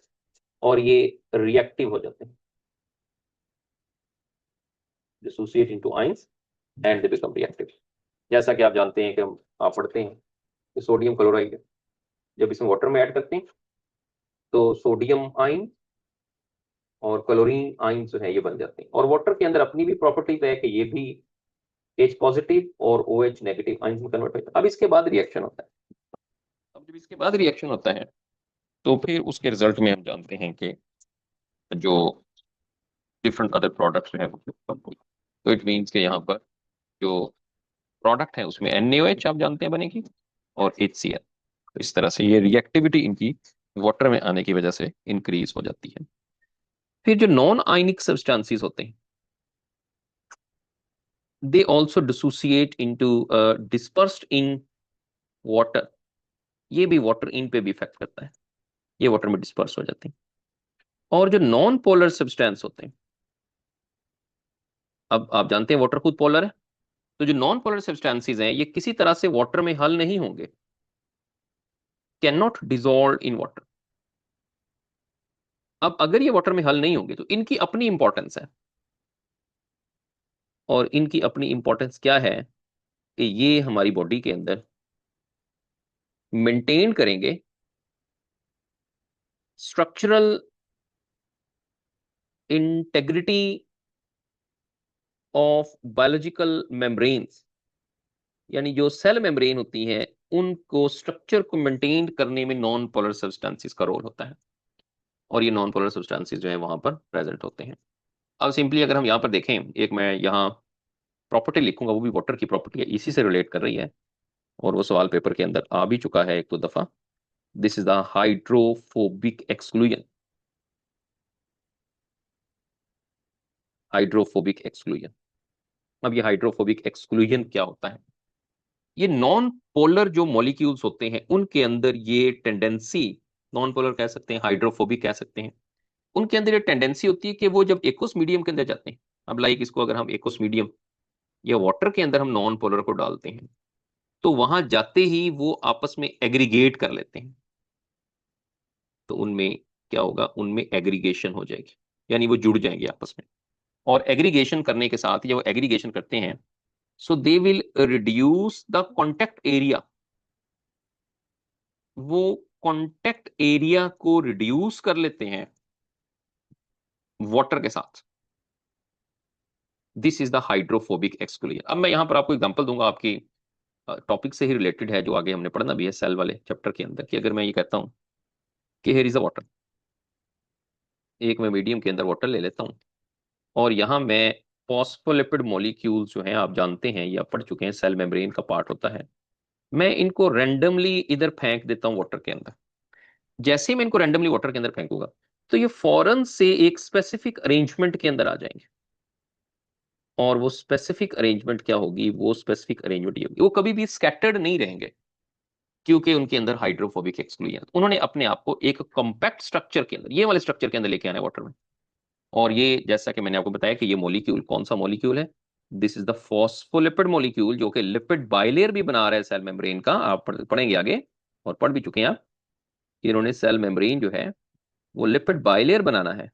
और ये रिएक्टिव हो जाते हैं, dissociate into ions and they become reactive. जैसा कि आप जानते हैं कि आप पढ़ते हैं कि सोडियम क्लोराइड है, जब इसमें वाटर में ऐड करते हैं तो सोडियम आयन और क्लोरीन आयन जो है ये बन जाते हैं। और वाटर के अंदर अपनी भी प्रॉपर्टीज है कि ये भी H पॉजिटिव और OH नेगेटिव आयन में कन्वर्ट होता है। अब इसके बाद रिएक्शन होता है। अब जब इसके बाद रिएक्शन होता है तो फिर उसके रिजल्ट में हम जानते हैं कि जो डिफरेंट अदर प्रोडक्ट्स हैं वो उत्पन्न हुई। तो इट मीन्स कि यहाँ पर जो प्रोडक्ट है उसमें NaOH आप जानते हैं बनेगी और HCl। तो इस तरह से ये रिएक्टिविटी इनकी वाटर में आने की वजह से इंक्रीज हो जाती है। फिर जो नॉन आयनिक सब्सटेंसेस होते हैं, they also dissociate into dispersed in water. ये भी वाटर इन पे भी इफेक्ट करता है, ये वाटर में डिस्पर्स हो जाते हैं। और जो नॉन पोलर सब्सटेंस होते हैं, अब आप जानते हैं वाटर खुद पोलर है, तो जो नॉन पोलर सब्सटेंसेस हैं ये किसी तरह से वाटर में हल नहीं होंगे, can not dissolve in water. अब अगर ये वाटर में हल नहीं होंगे तो इनकी अपनी इंपॉर्टेंस है, और इनकी अपनी इंपॉर्टेंस क्या है कि ये हमारी बॉडी के अंदर मेंटेन करेंगे structural integrity of biological membranes, यानी जो सेल मेम्ब्रेन होती हैं उनको स्ट्रक्चर को मेंटेन करने में नॉन पोलर सब्सटेंसेस का रोल होता है, और ये नॉन पोलर सब्सटेंसेस जो है वहां पर प्रेजेंट होते हैं। अब सिंपली अगर हम यहाँ पर देखें, एक मैं यहाँ प्रॉपर्टी लिखूंगा, वो भी वाटर की प्रॉपर्टी है, इसी से रिलेट कर रही है, और वो सवाल पेपर के अंदर आ भी चुका है एक दो दफा। This is the hydrophobic exclusion. Hydrophobic exclusion. अब ये हाइड्रोफोबिक एक्सक्लूजन क्या होता है? ये नॉन पोलर जो मॉलिक्यूल्स होते हैं उनके अंदर ये टेंडेंसी, नॉन पोलर कह सकते हैं, हाइड्रोफोबिक कह सकते हैं, उनके अंदर ये टेंडेंसी होती है कि वो जब एक्वस मीडियम के अंदर जाते हैं, अब लाइक इसको अगर हम एक्वस मीडियम या वाटर के अंदर हम नॉन पोलर को डालते हैं तो वहां जाते ही वो आपस में एग्रीगेट कर लेते हैं, तो उनमें क्या होगा, उनमें एग्रीगेशन हो जाएगी, यानी वो जुड़ जाएंगे आपस में। और एग्रीगेशन करने के साथ, जब वो एग्रीगेशन करते हैं, so they will reduce the contact area, वो कॉन्टेक्ट एरिया को रिड्यूस कर लेते हैं वाटर के साथ। This is the hydrophobic exclusion. अब मैं यहां पर आपको एग्जांपल दूंगा, आपकी टॉपिक से ही रिलेटेड है, जो आगे हमने पढ़ना भी है सेल वाले चैप्टर के अंदर, कि अगर मैं ये कहता हूं कि हियर इज अ वाटर, एक मैं मीडियम के अंदर वाटर ले लेता हूं, और यहां मैं फॉस्फोलिपिड मॉलिक्यूल्स जो हैं आप जानते हैं या पढ़ चुके हैं, सेल मेम्ब्रेन का पार्ट होता है, मैं इनको रैंडमली इधर फेंक देता हूं वाटर के अंदर। जैसे ही मैं इनको रैंडमली वाटर के अंदर फेंकूंगा तो ये फौरन से एक स्पेसिफिक अरेंजमेंट के अंदर आ जाएंगे, और वो स्पेसिफिक अरेंजमेंट क्या होगी, वो स्पेसिफिक अरेंजमेंट ये होगी, वो कभी भी स्कैटर्ड नहीं रहेंगे, क्योंकि उनके अंदर हाइड्रोफोबिक एक्सक्लूजन, उन्होंने अपने आप को एक कॉम्पैक्ट स्ट्रक्चर के अंदर, ये वाले स्ट्रक्चर के अंदर लेके आना है वाटर में। और ये जैसा कि मैंने आपको बताया कि ये मॉलिक्यूल कौन सा मॉलिक्यूल है, this is the phospholipid molecule, जो कि लिपिड बाइलेयर भी बना रहा है सेल मेम्ब्रेन का। आप पढ़ेंगे आगे, और पढ़ भी चुके हैं आप, कि इन्होंने सेल मेम्ब्रेन जो है वो लिपिड बाइलेयर बनाना है।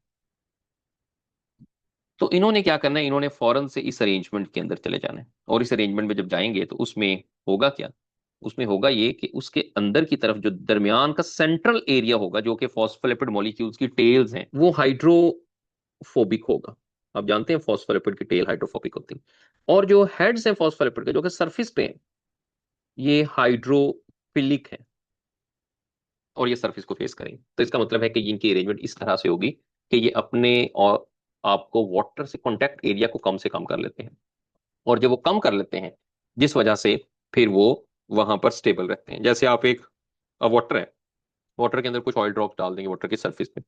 तो इन्होंने क्या करना है, इन्होंने फौरन से इस अरेंजमेंट के अंदर चले जाना है। और इस अरेंजमेंट में जब जाएंगे तो उसमें होगा क्या, उसमें होगा ये कि उसके अंदर की तरफ जो दरमियान का सेंट्रल एरिया होगा, जो कि फॉस्फोलिपिड मॉलिक्यूल्स की टेल्स हैं, वो हाइड्रोफोबिक होगा। आप जानते हैं फॉस्फोलिपिड की टेल हाइड्रोफोबिक होती है। और जो हेड्स हैं फॉस्फोलिपिड के, जो कि सरफेस पे हैं, ये हाइड्रोफिलिक है, और ये सरफेस को फेस करेंगे। तो इसका मतलब है कि इनकी अरेंजमेंट इस तरह से होगी कि ये अपने और आपको वाटर से कॉन्टेक्ट एरिया को कम से कम कर लेते हैं। और जब वो कम कर लेते हैं, जिस वजह से फिर वो वहां पर स्टेबल रहते हैं। जैसे आप एक वाटर है, वाटर के अंदर कुछ ऑयल ड्रॉप डाल देंगे वाटर की सरफेस पे,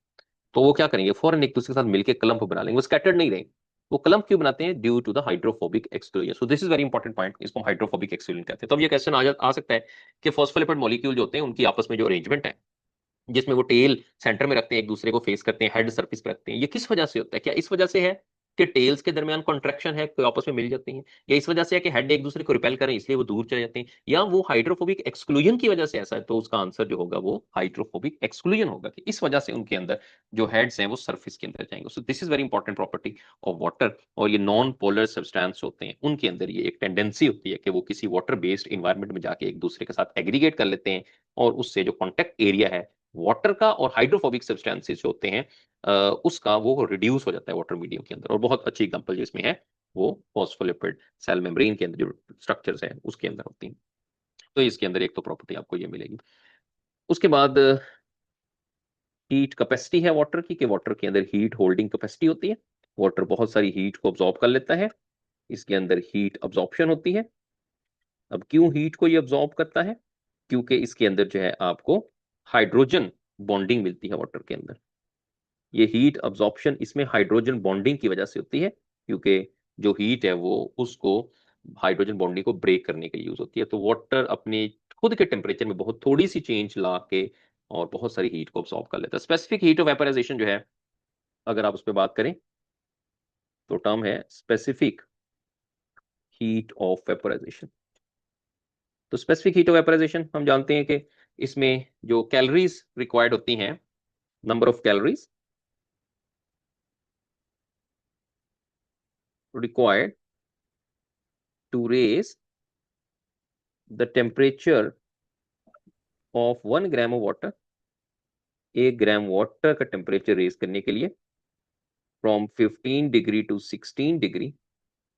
तो वो क्या करेंगे, फौरन एक दूसरे के साथ मिलकर क्लम्प बना लेंगे, वो स्कैटर्ड नहीं रहेंगे। वो क्लम्प क्यों बनाते हैं, due to the hydrophobic exclusion. So this is very important point, इसको हाइड्रोफोबिक एक्सक्लूजन कहते हैं। तो अब ये क्वेश्चन आ सकता है कि फॉस्फोलिपिड मॉलिक्यूल जो होते हैं उनकी आपस में जो अरेंजमेंट है, जिसमें वो टेल सेंटर में रखते हैं, एक दूसरे को फेस करते हैं, हेड सरफेस पे रखते हैं, ये किस वजह से होता है? क्या इस वजह से है कि टेल्स के दरमियान कॉन्ट्रैक्शन है, कोई आपस में मिल जाती हैं, या इस वजह से है कि हेड एक दूसरे को रिपेल करें इसलिए वो दूर चले जाते हैं, या वो हाइड्रोफोबिक एक्सक्लूजन की वजह से ऐसा है? तो उसका आंसर जो होगा वो हाइड्रोफोबिक एक्सक्लूजन होगा, कि इस वजह से उनके अंदर जो हेड्स हैं वो सरफेस के अंदर जाएंगे। सो this is very important property of water. और ये नॉन पोलर सब्सटेंस होते हैं, उनके अंदर ये एक टेंडेंसी होती है कि वो किसी वाटर बेस्ड इन्वायरमेंट में जाके एक दूसरे के साथ एग्रीगेट कर लेते हैं, और उससे जो कॉन्टेक्ट एरिया है वाटर का और हाइड्रोफोबिक सब्सटेंसेस जो होते हैं उसका, वो रिड्यूस हो जाता है वाटर मीडियम के अंदर। और बहुत अच्छी एग्जांपल जिसमें है वो फॉस्फोलिपिड सेल मेम्ब्रेन के अंदर जो स्ट्रक्चर्स हैं उसके अंदर होती हैं। तो इसके अंदर एक तो प्रॉपर्टी आपको ये मिलेगी। उसके बाद हीट कैपेसिटी है वाटर की, कि वाटर के अंदर हीट होल्डिंग कैपेसिटी होती है। वाटर बहुत सारी हीट को अब्सॉर्ब कर लेता है, इसके अंदर हीट अब्सॉर्प्शन होती है। अब क्यों हीट को ये अब्सॉर्ब करता है, क्योंकि इसके अंदर जो है आपको हाइड्रोजन बॉन्डिंग मिलती है वाटर के अंदर। ये हीट अब्जॉर्प्शन इसमें हाइड्रोजन बॉन्डिंग की वजह से होती है, क्योंकि जो हीट है वो उसको हाइड्रोजन बॉन्डिंग को ब्रेक करने के लिए यूज होती है। तो वाटर अपने खुद के टेम्परेचर में बहुत थोड़ी सी चेंज ला के और बहुत सारी हीट को अब्सॉर्ब कर लेता है। स्पेसिफिक हीट ऑफ वेपराइजेशन जो है, अगर आप उस पर बात करें, तो टर्म है स्पेसिफिक हीट ऑफ वेपराइजेशन। तो स्पेसिफिक हीट ऑफ वेपराइजेशन हम जानते हैं कि इसमें जो कैलोरीज रिक्वायर्ड होती हैं, number of calories required to raise the temperature of 1 gram of water, 1 gram water का टेम्परेचर रेज करने के लिए, फ्रॉम 15 डिग्री टू 16 डिग्री,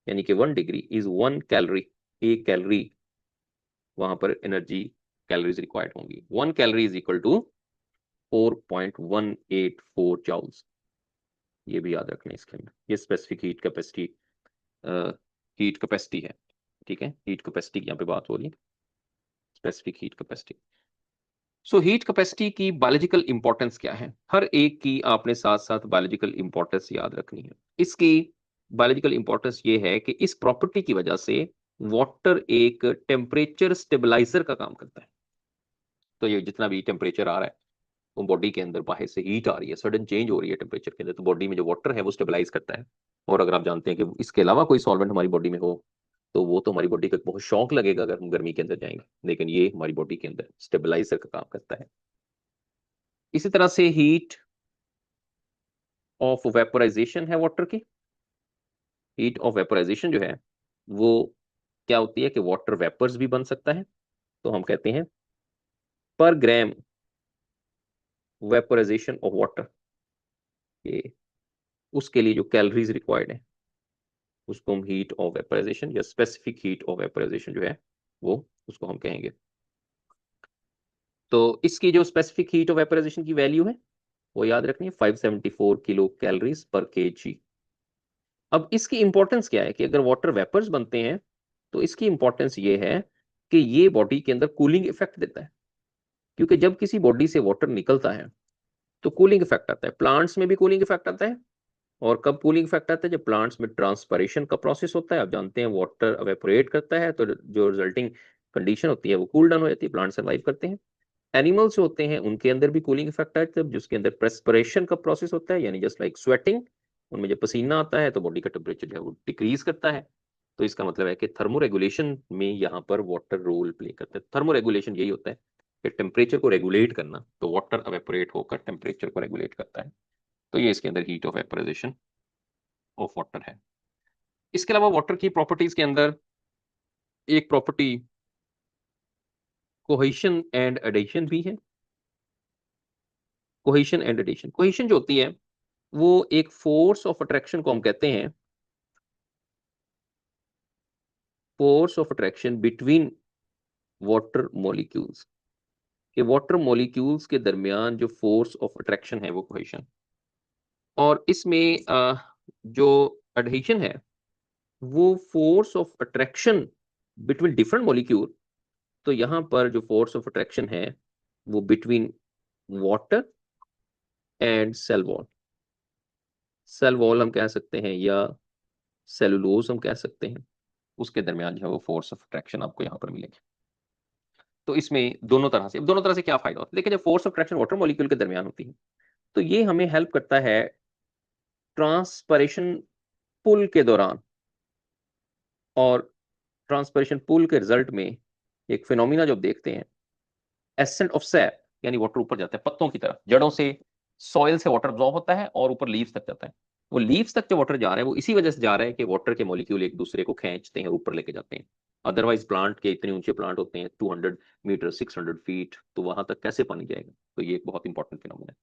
यानी कि 1 डिग्री इज 1 कैलोरी। 1 कैलोरी वहां पर एनर्जी कैलोरीज रिक्वायर्ड होंगी। 1 calorie is equal to 4.184 joules. ये भी याद रखना इसके अंदर। ये स्पेसिफिक हीट कैपेसिटी है। ठीक है, हीट कैपेसिटी की यहाँ पे बात हो रही है, specific heat capacity. So heat capacity की बायोलॉजिकल इंपॉर्टेंस क्या है, हर एक की आपने साथ साथ बायोलॉजिकल इंपॉर्टेंस याद रखनी है। इसकी बायोलॉजिकल इंपॉर्टेंस ये है कि इस प्रॉपर्टी की वजह से वाटर एक टेम्परेचर स्टेबलाइजर का काम करता है। तो ये जितना भी टेम्परेचर आ रहा है, वो बॉडी के अंदर बाहर से हीट आ रही है, सडन चेंज हो रही है टेम्परेचर के अंदर, तो बॉडी में जो वाटर है वो स्टेबलाइज करता है। और अगर आप जानते हैं कि इसके अलावा कोई सॉल्वेंट हमारी बॉडी में हो, तो वो तो हमारी बॉडी को बहुत शॉक लगेगा अगर हम गर्मी के अंदर जाएंगे, लेकिन ये हमारी बॉडी के अंदर स्टेबलाइजर का काम करता है। इसी तरह से हीट ऑफ वेपोराइजेशन है वाटर की। हीट ऑफ वेपोराइजेशन जो है वो क्या होती है कि वाटर वेपर्स भी बन सकता है। तो हम कहते हैं पर ग्राम वेपोराइजेशन ऑफ वाटर, ये उसके लिए जो कैलोरीज रिक्वायर्ड है उसको हम हीट ऑफ वेपोराइजेशन या स्पेसिफिक हीट ऑफ वेपोराइजेशन जो है वो उसको हम कहेंगे। तो इसकी जो स्पेसिफिक हीट ऑफ वेपोराइजेशन की वैल्यू है वो याद रखनी है, 574 किलो कैलोरीज पर केजी। अब इसकी इंपॉर्टेंस क्या है कि अगर वाटर वेपर्स बनते हैं तो इसकी इंपॉर्टेंस ये है कि ये बॉडी के अंदर कूलिंग इफेक्ट देता है। क्योंकि जब किसी बॉडी से वाटर निकलता है तो कूलिंग इफेक्ट आता है, प्लांट्स में भी कूलिंग इफेक्ट आता है। और कब कूलिंग इफेक्ट आता है, जब प्लांट्स में ट्रांसपरेशन का प्रोसेस होता है। आप जानते हैं वाटर अवेपोरेट करता है, तो जो रिजल्टिंग कंडीशन होती है वो कूल डाउन हो जाती है, प्लांट सर्वाइव करते हैं। एनिमल्स जो होते हैं उनके अंदर भी कूलिंग इफेक्ट आता है, जिसके अंदर प्रेस्पिरेशन का प्रोसेस होता है, यानी जस्ट लाइक स्वेटिंग, उनमें जब पसीना आता है तो बॉडी का टेम्परेचर जो है वो डिक्रीज करता है। तो इसका मतलब है कि थर्मोरेगुलेशन में यहाँ पर वाटर रोल प्ले करता है। थर्मोरेगुलेशन यही होता है कि टेम्परेचर को रेगुलेट करना, तो वाटर अवेपोरेट होकर टेम्परेचर को रेगुलेट करता है। तो ये इसके अंदर heat of vaporisation of water है। इसके अलावा वाटर की प्रॉपर्टीज के अंदर एक प्रॉपर्टी कोहेशन एंड एडेशन भी है। कोहेशन एंड एडेशन, कोहेशन जो होती है वो एक फोर्स ऑफ अट्रैक्शन को हम कहते हैं force of attraction between water molecules, कि वाटर मॉलिक्यूल्स के दरमियान जो फोर्स ऑफ अट्रैक्शन है वो कोहेशन। और इसमें जो एडहेशन है वो force of attraction between different molecule. तो यहां पर जो फोर्स ऑफ अट्रैक्शन है वो between water and cell wall, cell wall हम कह सकते हैं या सेलुलोज हम कह सकते हैं, उसके दरमियान जो है वो फोर्स ऑफ अट्रैक्शन आपको यहाँ पर मिलेगी। तो इसमें दोनों तरह से क्या फायदा होता है, देखिए जब force of attraction water molecule के दरमियान होती है तो ये हमें हेल्प करता है ट्रांसपरेशन पुल के दौरान। और ट्रांसपरेशन पुल के रिजल्ट में एक फिनोमिना जो देखते हैं, एसेंट ऑफ सैप, यानी वाटर ऊपर जाता है पत्तों की तरफ, जड़ों से सॉइल से वाटर अब्जॉर्ब होता है और ऊपर लीव्स तक जाता है। वो लीव्स तक जो वाटर जा रहा है वो इसी वजह से जा रहा है कि वाटर के मॉलिक्यूल एक दूसरे को खींचते हैं और ऊपर लेके जाते हैं। अदरवाइज प्लांट के इतने ऊंचे प्लांट होते हैं 200 मीटर 600 फीट, तो वहां तक कैसे पानी जाएगा। तो ये एक बहुत इंपॉर्टेंट फिनोमिना है।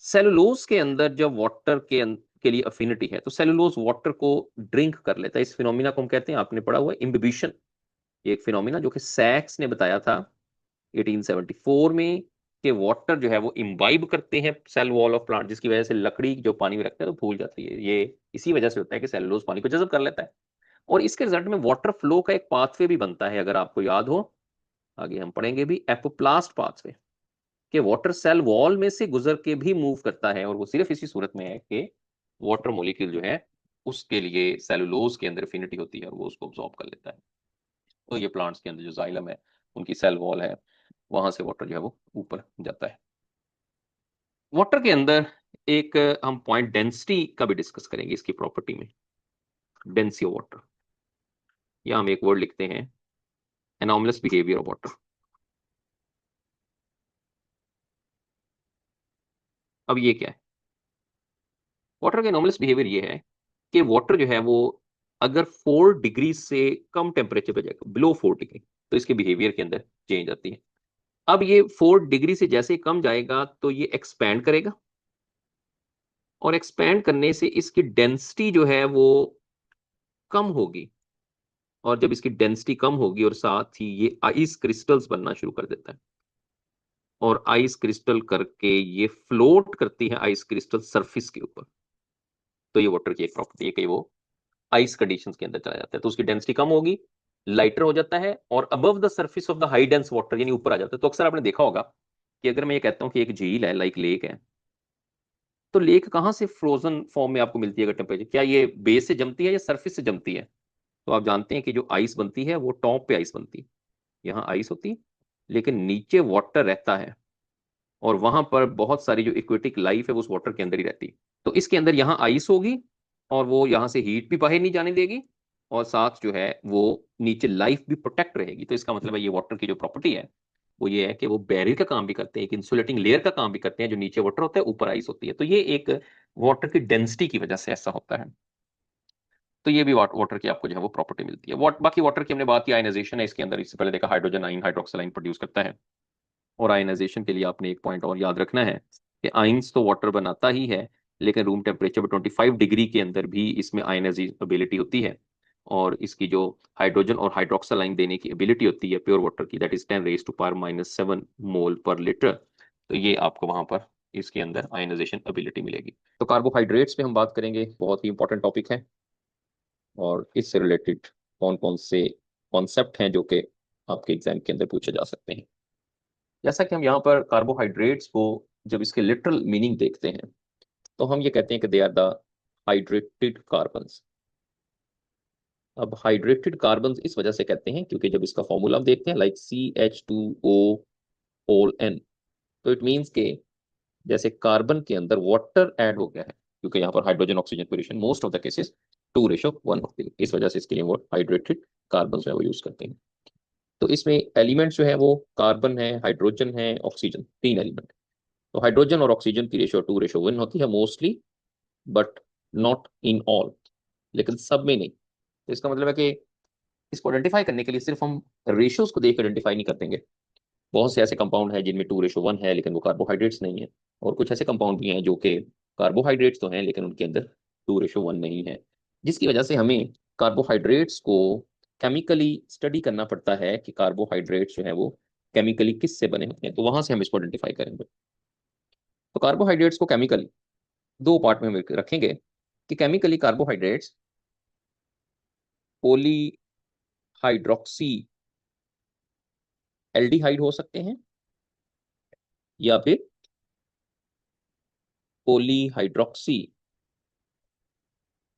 सेलुलोज के अंदर जब वाटर के लिए अफिनिटी है तो सेलुलोज वाटर को ड्रिंक कर लेता है। इस फिनोमिना को हम कहते हैं, आपने पढ़ा हुआ है, इम्बिबिशन। ये एक फिनोमिना जो कि सैक्स ने बताया था 1874 में, कि वाटर जो है वो इम्बाइब करते हैं सेल वॉल ऑफ प्लांट, जिसकी वजह से लकड़ी जो पानी में रखते हैं तो फूल जाती है। ये इसी वजह से होता है कि सेलुलोज पानी को जज़ब कर लेता है। और इसके रिजल्ट में वाटर फ्लो का एक पाथवे भी बनता है, अगर आपको याद हो, आगे हम पढ़ेंगे भी, एपोप्लास्ट पाथवे, कि वाटर सेल वॉल में से गुजर के भी मूव करता है। और वो सिर्फ इसी सूरत में है कि वाटर मॉलिक्यूल जो है उसके लिए सेलुलोज के अंदर एफिनिटी होती है और वो उसको अब्सॉर्ब कर लेता है। तो ये प्लांट्स के अंदर जो जाइलम है, उनकी सेल वॉल है, वहां से वाटर जो है वो ऊपर जाता है। वाटर के अंदर एक हम पॉइंट डेंसिटी का भी डिस्कस करेंगे इसकी प्रॉपर्टी में, डेंसिटी ऑफ वाटर, या हम एक वर्ड लिखते हैं एनॉमलस बिहेवियर ऑफ वाटर। अब ये क्या है, वाटर का एनॉमलस बिहेवियर ये है कि वाटर जो है वो अगर 4 डिग्री से कम टेम्परेचर पे जाएगा, बिलो 4 डिग्री, तो इसके बिहेवियर के अंदर चेंज आती है। अब ये 4 डिग्री से जैसे ही कम जाएगा तो ये एक्सपैंड करेगा, और एक्सपैंड करने से इसकी डेंसिटी जो है वो कम होगी। और जब इसकी डेंसिटी कम होगी और साथ ही ये आइस क्रिस्टल्स बनना शुरू कर देता है, और आइस क्रिस्टल करके ये फ्लोट करती है आइस क्रिस्टल सरफेस के ऊपर। तो ये वाटर की एक प्रॉपर्टी है कि वो आइस कंडीशंस के अंदर चला जाता है, तो उसकी डेंसिटी कम होगी, लाइटर हो जाता है, और above the surface of the high dense water, यानी ऊपर आ जाता है। तो अक्सर आपने देखा होगा कि अगर मैं ये कहता हूं कि एक झील है, लाइक लेक है, तो लेक कहां से फ्रोजन फॉर्म में आपको मिलती है अगर टेम्परेचर, क्या ये बेस से जमती है या सरफेस से जमती है। तो आप जानते हैं कि जो आइस बनती है वो टॉप पे आइस बनती है, यहाँ आइस होती है, लेकिन नीचे वाटर रहता है, और वहां पर बहुत सारी जो इक्वेटिक लाइफ है वो उस वाटर के अंदर ही रहती है। तो इसके अंदर यहाँ आइस होगी, और वो यहाँ से हीट भी बाहर नहीं जाने देगी, और साथ जो है वो नीचे लाइफ भी प्रोटेक्ट रहेगी। तो इसका मतलब है ये वाटर की जो प्रॉपर्टी है वो ये है कि वो बैरियर का काम भी करते हैं, एक इंसुलेटिंग लेयर का काम भी करते हैं। जो नीचे वाटर होता है ऊपर आइस होती है, तो ये एक वाटर की डेंसिटी की वजह से ऐसा होता है। तो ये भी वाटर की आपको जो है वो प्रॉपर्टी मिलती है। बाकी वाटर की हमने बात की, आयनाइजेशन है इसके अंदर, इससे पहले देखा हाइड्रोजन आइन हाइड्रोक्सिल आइन प्रोड्यूस करता है। और आयनाइजेशन के लिए आपने एक पॉइंट और याद रखना है कि आइंस तो वाटर बनाता ही है, लेकिन रूम टेम्परेचर पर 25 डिग्री के अंदर भी इसमें आयनाइजेबिलिटी होती है। और इसकी जो हाइड्रोजन और हाइड्रोक्सिल आइन देने की एबिलिटी होती है प्योर वाटर की, दैट इज 10⁻⁻⁷ मोल पर लीटर। तो ये आपको वहां पर इसके अंदर आयनाइजेशन एबिलिटी मिलेगी। तो कार्बोहाइड्रेट्स पे हम बात करेंगे, बहुत ही इंपॉर्टेंट टॉपिक है, और इससे रिलेटेड कौन कौन से कॉन्सेप्ट हैं जो कि आपके एग्जाम के अंदर पूछे जा सकते हैं। जैसा कि हम यहाँ पर कार्बोहाइड्रेट्स को जब इसके लिटरल मीनिंग देखते हैं तो हम ये कहते हैं कि they are the hydrated carbons. अब हाइड्रेटेड कार्बन इस वजह से कहते हैं क्योंकि जब इसका फॉर्मूला आप देखते हैं लाइक CH2O होल N, तो इट मीन्स के जैसे कार्बन के अंदर वाटर ऐड हो गया है, क्योंकि यहाँ पर हाइड्रोजन ऑक्सीजन की ratio most of the cases 2:1 होती है, इस वजह से इसके लिए वो हाइड्रेटेड कार्बन जो है वो यूज करते हैं। तो इसमें एलिमेंट जो है वो कार्बन है, हाइड्रोजन है, ऑक्सीजन, 3 एलिमेंट। तो हाइड्रोजन और ऑक्सीजन की रेशियो 2:1 होती है mostly, but not in all, लेकिन सब में नहीं। तो इसका मतलब है कि इसको आइडेंटिफाई करने के लिए सिर्फ हम रेशियोज को देख आइडेंटिफाई नहीं कर देंगे। बहुत से ऐसे कंपाउंड हैं जिनमें 2:1 है लेकिन वो कार्बोहाइड्रेट्स नहीं है, और कुछ ऐसे कंपाउंड भी हैं जो कि कार्बोहाइड्रेट्स तो हैं लेकिन उनके अंदर 2:1 नहीं है, जिसकी वजह से हमें कार्बोहाइड्रेट्स को केमिकली स्टडी करना पड़ता है कि कार्बोहाइड्रेट्स जो है वो केमिकली किससे बने होते हैं, तो वहां से हम इसको आइडेंटिफाई करेंगे। तो कार्बोहाइड्रेट्स को केमिकली दो पार्ट में हम रखेंगे कि केमिकली कार्बोहाइड्रेट्स पोली हाइड्रोक्सी एल्डिहाइड हो सकते हैं या फिर पॉलीहाइड्रोक्सी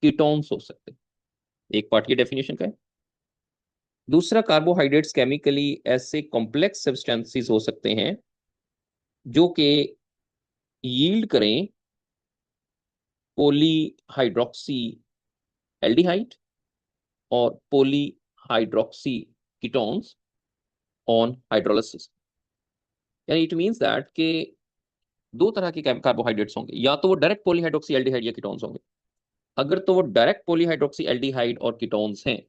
कीटोन्स हो सकते हैं। एक पार्ट ये डेफिनेशन का है। दूसरा, कार्बोहाइड्रेट्स केमिकली ऐसे कॉम्प्लेक्स सब्सटेंसेस हो सकते हैं जो कि यील्ड करें पॉलीहाइड्रोक्सी एल्डिहाइड और पॉलीहाइड्रोक्सी कीटोन्स ऑन हाइड्रोलिसिस। यानी इट मींस दैट के दो तरह के कार्बोहाइड्रेट्स होंगे, या तो वो डायरेक्ट पॉलीहाइड्रोक्सी एल्डिहाइड या कीटोन्स होंगे। अगर तो वो डायरेक्ट पॉलीहाइड्रोक्सी एल्डिहाइड और कीटोन्स हैं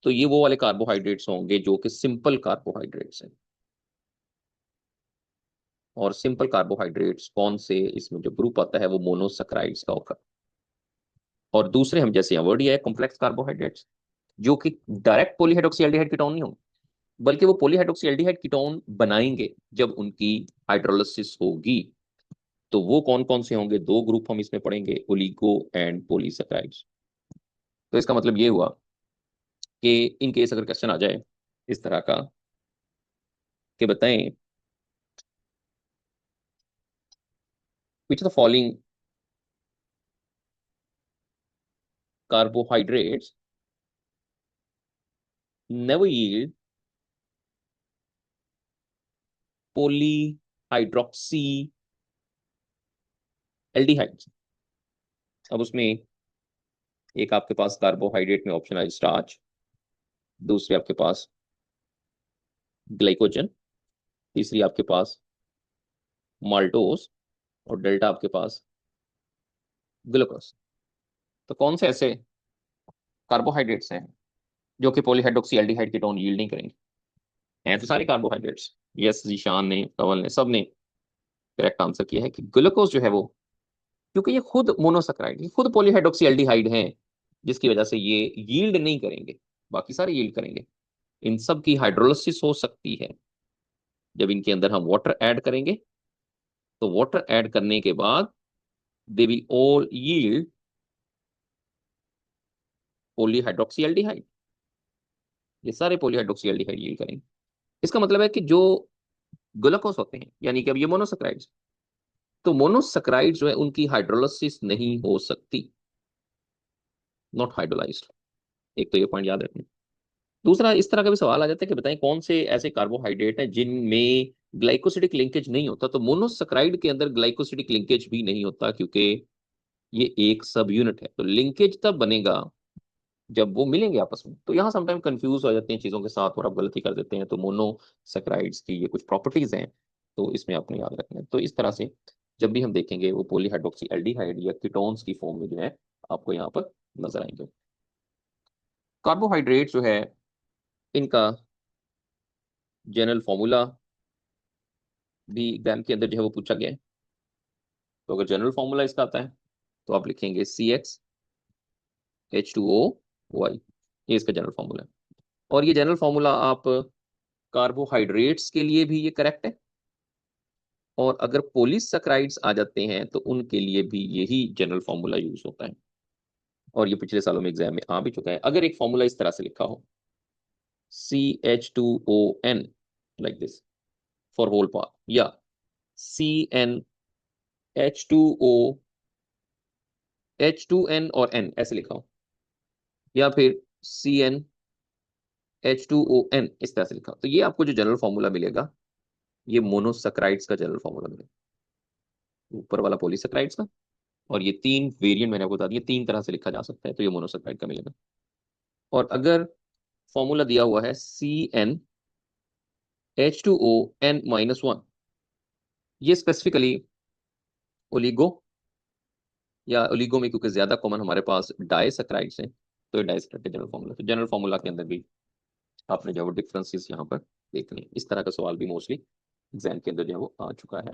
तो ये वो वाले कार्बोहाइड्रेट्स होंगे जो कि सिंपल कार्बोहाइड्रेट्स हैं। और सिंपल कार्बोहाइड्रेट्स कौन से, इसमें जो ग्रुप आता है वो मोनोसैकराइड्स का होगा। और दूसरे हम जैसे यहाँ वर्ड है कॉम्प्लेक्स कार्बोहाइड्रेट्स, जो कि डायरेक्ट पॉलीहाइड्रोक्सी एल्डिहाइड कीटोन नहीं होंगे, बल्कि वो पॉलीहाइड्रोक्सी एल्डिहाइड कीटोन बनाएंगे जब उनकी हाइड्रोलिसिस होगी। तो वो कौन कौन से होंगे, दो ग्रुप हम इसमें पढ़ेंगे, ओलिगो एंड पॉलीसैकराइड्स। तो इसका मतलब ये हुआ कि इन केस अगर क्वेश्चन आ जाए इस तरह का कि बताएं which the following carbohydrates never yield polyhydroxy aldehydes। अब उसमें एक आपके पास कार्बोहाइड्रेट में ऑप्शन है स्टार्च, दूसरी आपके पास ग्लाइकोजन, तीसरी आपके पास माल्टोस, और डेल्टा आपके पास ग्लूकोज। तो कौन से ऐसे कार्बोहाइड्रेट्स हैं जो कि पॉलीहाइड्रोक्सी एल्डिहाइड कीटोन यील्ड नहीं करेंगे? हैं तो सारे कार्बोहाइड्रेट्स। यस, जीशान ने, कंवल ने, सब ने करेक्ट आंसर किया है कि ग्लूकोज जो है वो, क्योंकि ये खुद मोनोसैकराइड, ये खुद पॉलीहाइड्रोक्सी एल्डिहाइड हैं, जिसकी वजह से ये यील्ड नहीं करेंगे, बाकी सारे यील्ड करेंगे। इन सब की हाइड्रोलिसिस हो सकती है जब इनके अंदर हम वाटर ऐड करेंगे। तो वाटर ऐड करने के बाद they will all yield polyhydroxy aldehyde, ये सारे पॉलीहाइड्रोक्सी एल्डिहाइड यील्ड करेंगे। इसका मतलब है कि जो ग्लूकोज होते हैं, यानी कि अब ये मोनोसैकराइड्स, तो मोनोसैकराइड जो है उनकी हाइड्रोलिसिस नहीं हो सकती, नॉट हाइड्रोलाइज्ड। एक तो ये पॉइंट याद रखना। दूसरा, इस तरह का भी सवाल आ जाता है कि बताएं कौन से ऐसे कार्बोहाइड्रेट हैं जिनमें ग्लाइकोसिडिक लिंकेज नहीं होता। तो मोनोसैकराइड के अंदर ग्लाइकोसिडिक लिंकेज भी नहीं होता, क्योंकि ये एक सब यूनिट है। तो लिंकेज तब बनेगा जब वो मिलेंगे आपस में। तो यहाँ समटाइम कंफ्यूज हो जाते हैं चीजों के साथ और आप गलती कर देते हैं। तो मोनोसैकराइड्स की ये कुछ प्रॉपर्टीज हैं, तो इसमें आपने याद रखना है। तो इस तरह से जब भी हम देखेंगे वो पॉलीहाइड्रोक्सी एल्डिहाइड या कीटोन्स की फॉर्म में जो है आपको यहाँ पर नजर आएंगे। कार्बोहाइड्रेट जो है इनका जनरल फॉर्मूला भी एग्जाम के अंदर जो है वो पूछा गया है। तो अगर जनरल फॉर्मूला इसका आता है तो आप लिखेंगे CxH2O, ये इसका जनरल फॉर्मूला है। और ये जनरल फॉर्मूला आप कार्बोहाइड्रेट्स के लिए भी ये करेक्ट है, और अगर पॉलीसैकराइड्स आ जाते हैं तो उनके लिए भी यही जनरल फॉर्मूला यूज होता है। और ये पिछले सालों में एग्जाम में आ भी चुका है। अगर एक फॉर्मूला इस तरह से लिखा हो CH2ON like this for whole part, या CnH2O H2N और N ऐसे लिखा हो, या फिर CnH2ON इस तरह से लिखा, तो ये आपको जो जनरल फॉर्मूला मिलेगा ये मोनोसैकराइड्स का जनरल फॉर्मूला मिलेगा, ऊपर वाला पॉलीसैकराइड्स का, और ये तीन वेरिएंट मैंने आपको बता दिया, तीन तरह से लिखा जा सकता है, तो ये मोनोसैकराइड का मिलेगा। और अगर फॉर्मूला दिया हुआ है CnH2ON-1, ये स्पेसिफिकली ओलिगो या ओलिगो में, क्योंकि ज्यादा कॉमन हमारे पास डाइसैकराइड्स हैं, तो ये डाइसैकराइड का जनरल फॉर्मूला, तो जनरल फॉर्मूला के अंदर भी आपने जो डिफरेंसेस यहाँ पर देखने, इस तरह का सवाल भी मोस्टली एग्जाम के अंदर जो है वो आ चुका है।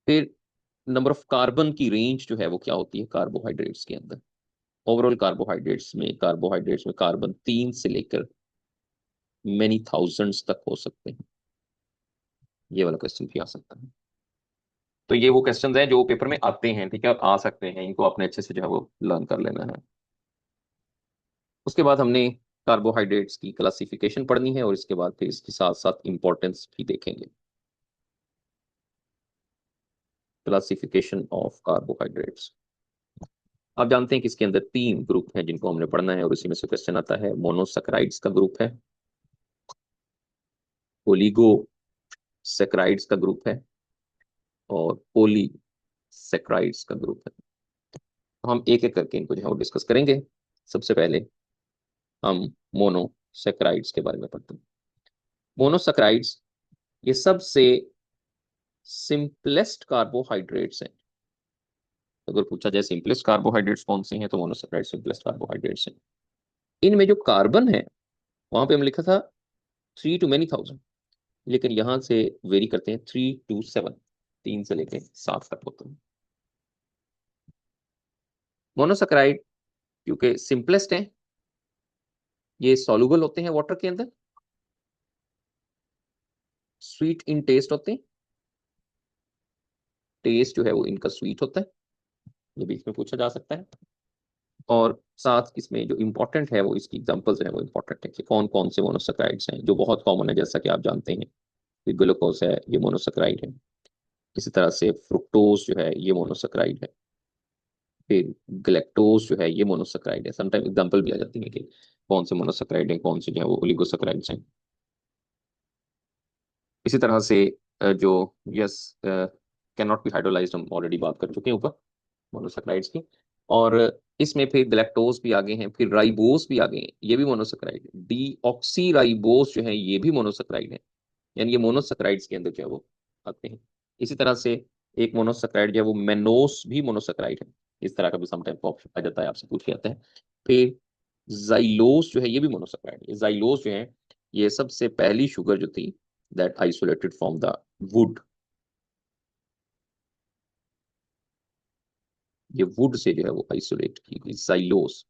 फिर नंबर ऑफ कार्बन की रेंज जो है वो क्या होती है कार्बोहाइड्रेट्स के अंदर, ओवरऑल कार्बोहाइड्रेट्स में कार्बन 3 से लेकर मेनी थाउजेंड्स तक हो सकते हैं, ये वाला क्वेश्चन भी आ सकता है। तो ये वो क्वेश्चंस हैं जो पेपर में आते हैं, ठीक है, और आ सकते हैं, इनको आपने अच्छे से जो है वो लर्न कर लेना है। उसके बाद हमने कार्बोहाइड्रेट्स की क्लासिफिकेशन पढ़नी है, और इसके बाद फिर इसके साथ साथ इंपॉर्टेंस भी देखेंगे। क्लासिफिकेशन ऑफ कार्बोहाइड्रेट्स, आप जानते हैं कि इसके अंदर 3 ग्रुप हैं जिनको हमने पढ़ना है, और इसी में से क्वेश्चन आता है। मोनोसैकराइड्स का ग्रुप है, ओलिगोसैकराइड्स का ग्रुप है, और पॉलीसैकराइड्स का ग्रुप है। तो हम एक एक करके इनको जो है वो डिस्कस करेंगे। सबसे पहले हम मोनोसैकराइड्स के बारे में पढ़ते हैं। मोनोसैकराइड्स ये सबसे सिंपलेस्ट कार्बोहाइड्रेट्स हैं। अगर पूछा जाए सिंपलेस्ट कार्बोहाइड्रेट्स कौन से हैं, तो मोनोसैकराइड सिंपलेस्ट कार्बोहाइड्रेट्स हैं। इनमें जो कार्बन है, वहां पे हम लिखा था 3 to many thousand, लेकिन यहां से वेरी करते हैं 3 to 7, 3 से लेकर 7 तक होते हैं। मोनोसैकराइड क्योंकि सिंपलेस्ट है, ये सॉल्युबल होते हैं वाटर के अंदर, स्वीट इन टेस्ट होते हैं, टेस्ट जो है वो इनका स्वीट होता है, ये बीच में पूछा जा सकता है। और साथ इसमें जो इंपॉर्टेंट है वो इसकी एग्जांपल्स है वो इंपॉर्टेंट है कि कौन कौन से मोनोसैकराइड्स हैं जो बहुत कॉमन है, जैसा कि आप जानते हैं कि ग्लूकोज है, ये मोनोसैकराइड है। इसी तरह से फ्रुक्टोज जो है ये मोनोसैकराइड है। फिर ग्लैक्टोज जो है ये मोनोसैकराइड है। समटाइम एग्जांपल भी आ जाती है कि कौन से मोनोसैकराइड है, कौन से जो है वो ओलिगोसैकराइड्स हैं। इसी तरह से जो yes can not be hydrolysed, हम ऑलरेडी बात कर चुके हैं ऊपर मोनोसैकराइड्स की। और इसमें फिर ग्लैक्टोज भी आगे हैं, फिर राइबोस भी आगे हैं, ये भी मोनोसैकराइड है। डीऑक्सी राइबोस जो है ये भी मोनोसैकराइड है, यानी ये मोनोसैकराइड्स के अंदर जो है वो आते हैं। इसी तरह से एक मोनोसैकराइड जो है वो मेनोस भी मोनोसैकराइड है, इस तरह का भी समटाइम ऑप्शन आ जाता है, आपसे पूछ जाता है। फिर जाइलोस जो है ये भी मोनोसैकराइड है। जाइलोस जो है ये सबसे पहली शुगर जो थी that isolated from the wood, ये वुड से जो है वो आइसोलेट की गई जाइलोस।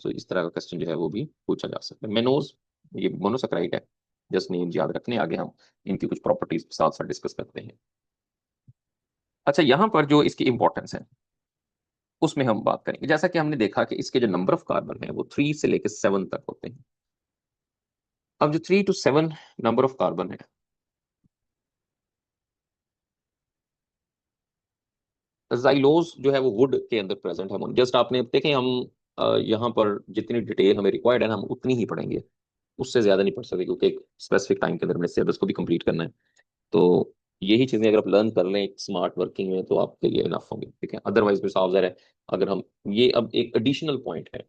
तो इस तरह का क्वेश्चन जो है वो भी पूछा जा सकता है। मेनोज ये मोनोसैकराइड है, जस्ट नेम याद रखने, आगे हम इनकी कुछ प्रॉपर्टीज साथ साथ डिस्कस करते हैं। अच्छा, यहाँ पर जो इसकी इंपॉर्टेंस है उसमें हम बात करेंगे। जैसा कि हमने देखा कि इसके जो नंबर ऑफ कार्बन है वो 3 से लेकर 7 तक होते हैं। अब जो 3 to 7 नंबर ऑफ कार्बन है, जाइलोज जो है वो वुड के अंदर प्रेजेंट है। जस्ट आपने देखें, हम यहाँ पर जितनी डिटेल हमें रिक्वायर्ड है ना, हम उतनी ही पढ़ेंगे, उससे ज्यादा नहीं पढ़ सकते, क्योंकि एक स्पेसिफिक टाइम के अंदर हमने सिलेबस को भी कंप्लीट करना है। तो यही चीजें अगर आप लर्न कर लें स्मार्ट वर्किंग में, तो आपके लिए इनफ होंगे, ठीक है। अदरवाइज भी साफ है, अगर हम ये अब एक एडिशनल पॉइंट है,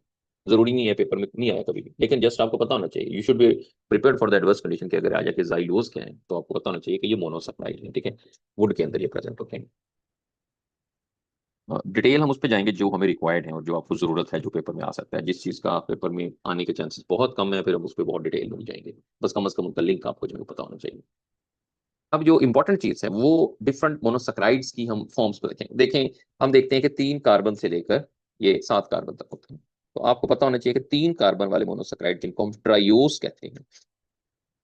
जरूरी नहीं है पेपर में नहीं आया कभी भी, लेकिन जस्ट आपको पता होना चाहिए, you should be prepared for the adverse condition कि अगर आ जाए कि जाइलोज क्या है, तो आपको पता होना चाहिए कि ये मोनोसैकराइड है, ठीक है, वुड के अंदर ये प्रेजेंट होते हैं। डिटेल हम उस पर जाएंगे जो हमें रिक्वायर्ड है और जो आपको जरूरत है, जो पेपर में आ सकता है। जिस चीज का पेपर में आने के चांसेस बहुत कम है, फिर हम उस पर बहुत डिटेल में जाएंगे, बस कम से कम उनका लिंक आपको जो है पता होना चाहिए। अब जो इंपॉर्टेंट चीज है वो डिफरेंट मोनोसैकराइड्स की हम फॉर्म्स को देखें। हम देखते हैं कि 3 कार्बन से लेकर ये 7 कार्बन तक होते हैं। तो आपको पता होना चाहिए कि 3 कार्बन वाले मोनोसैकराइड जिनको हम ट्राइओस कहते हैं,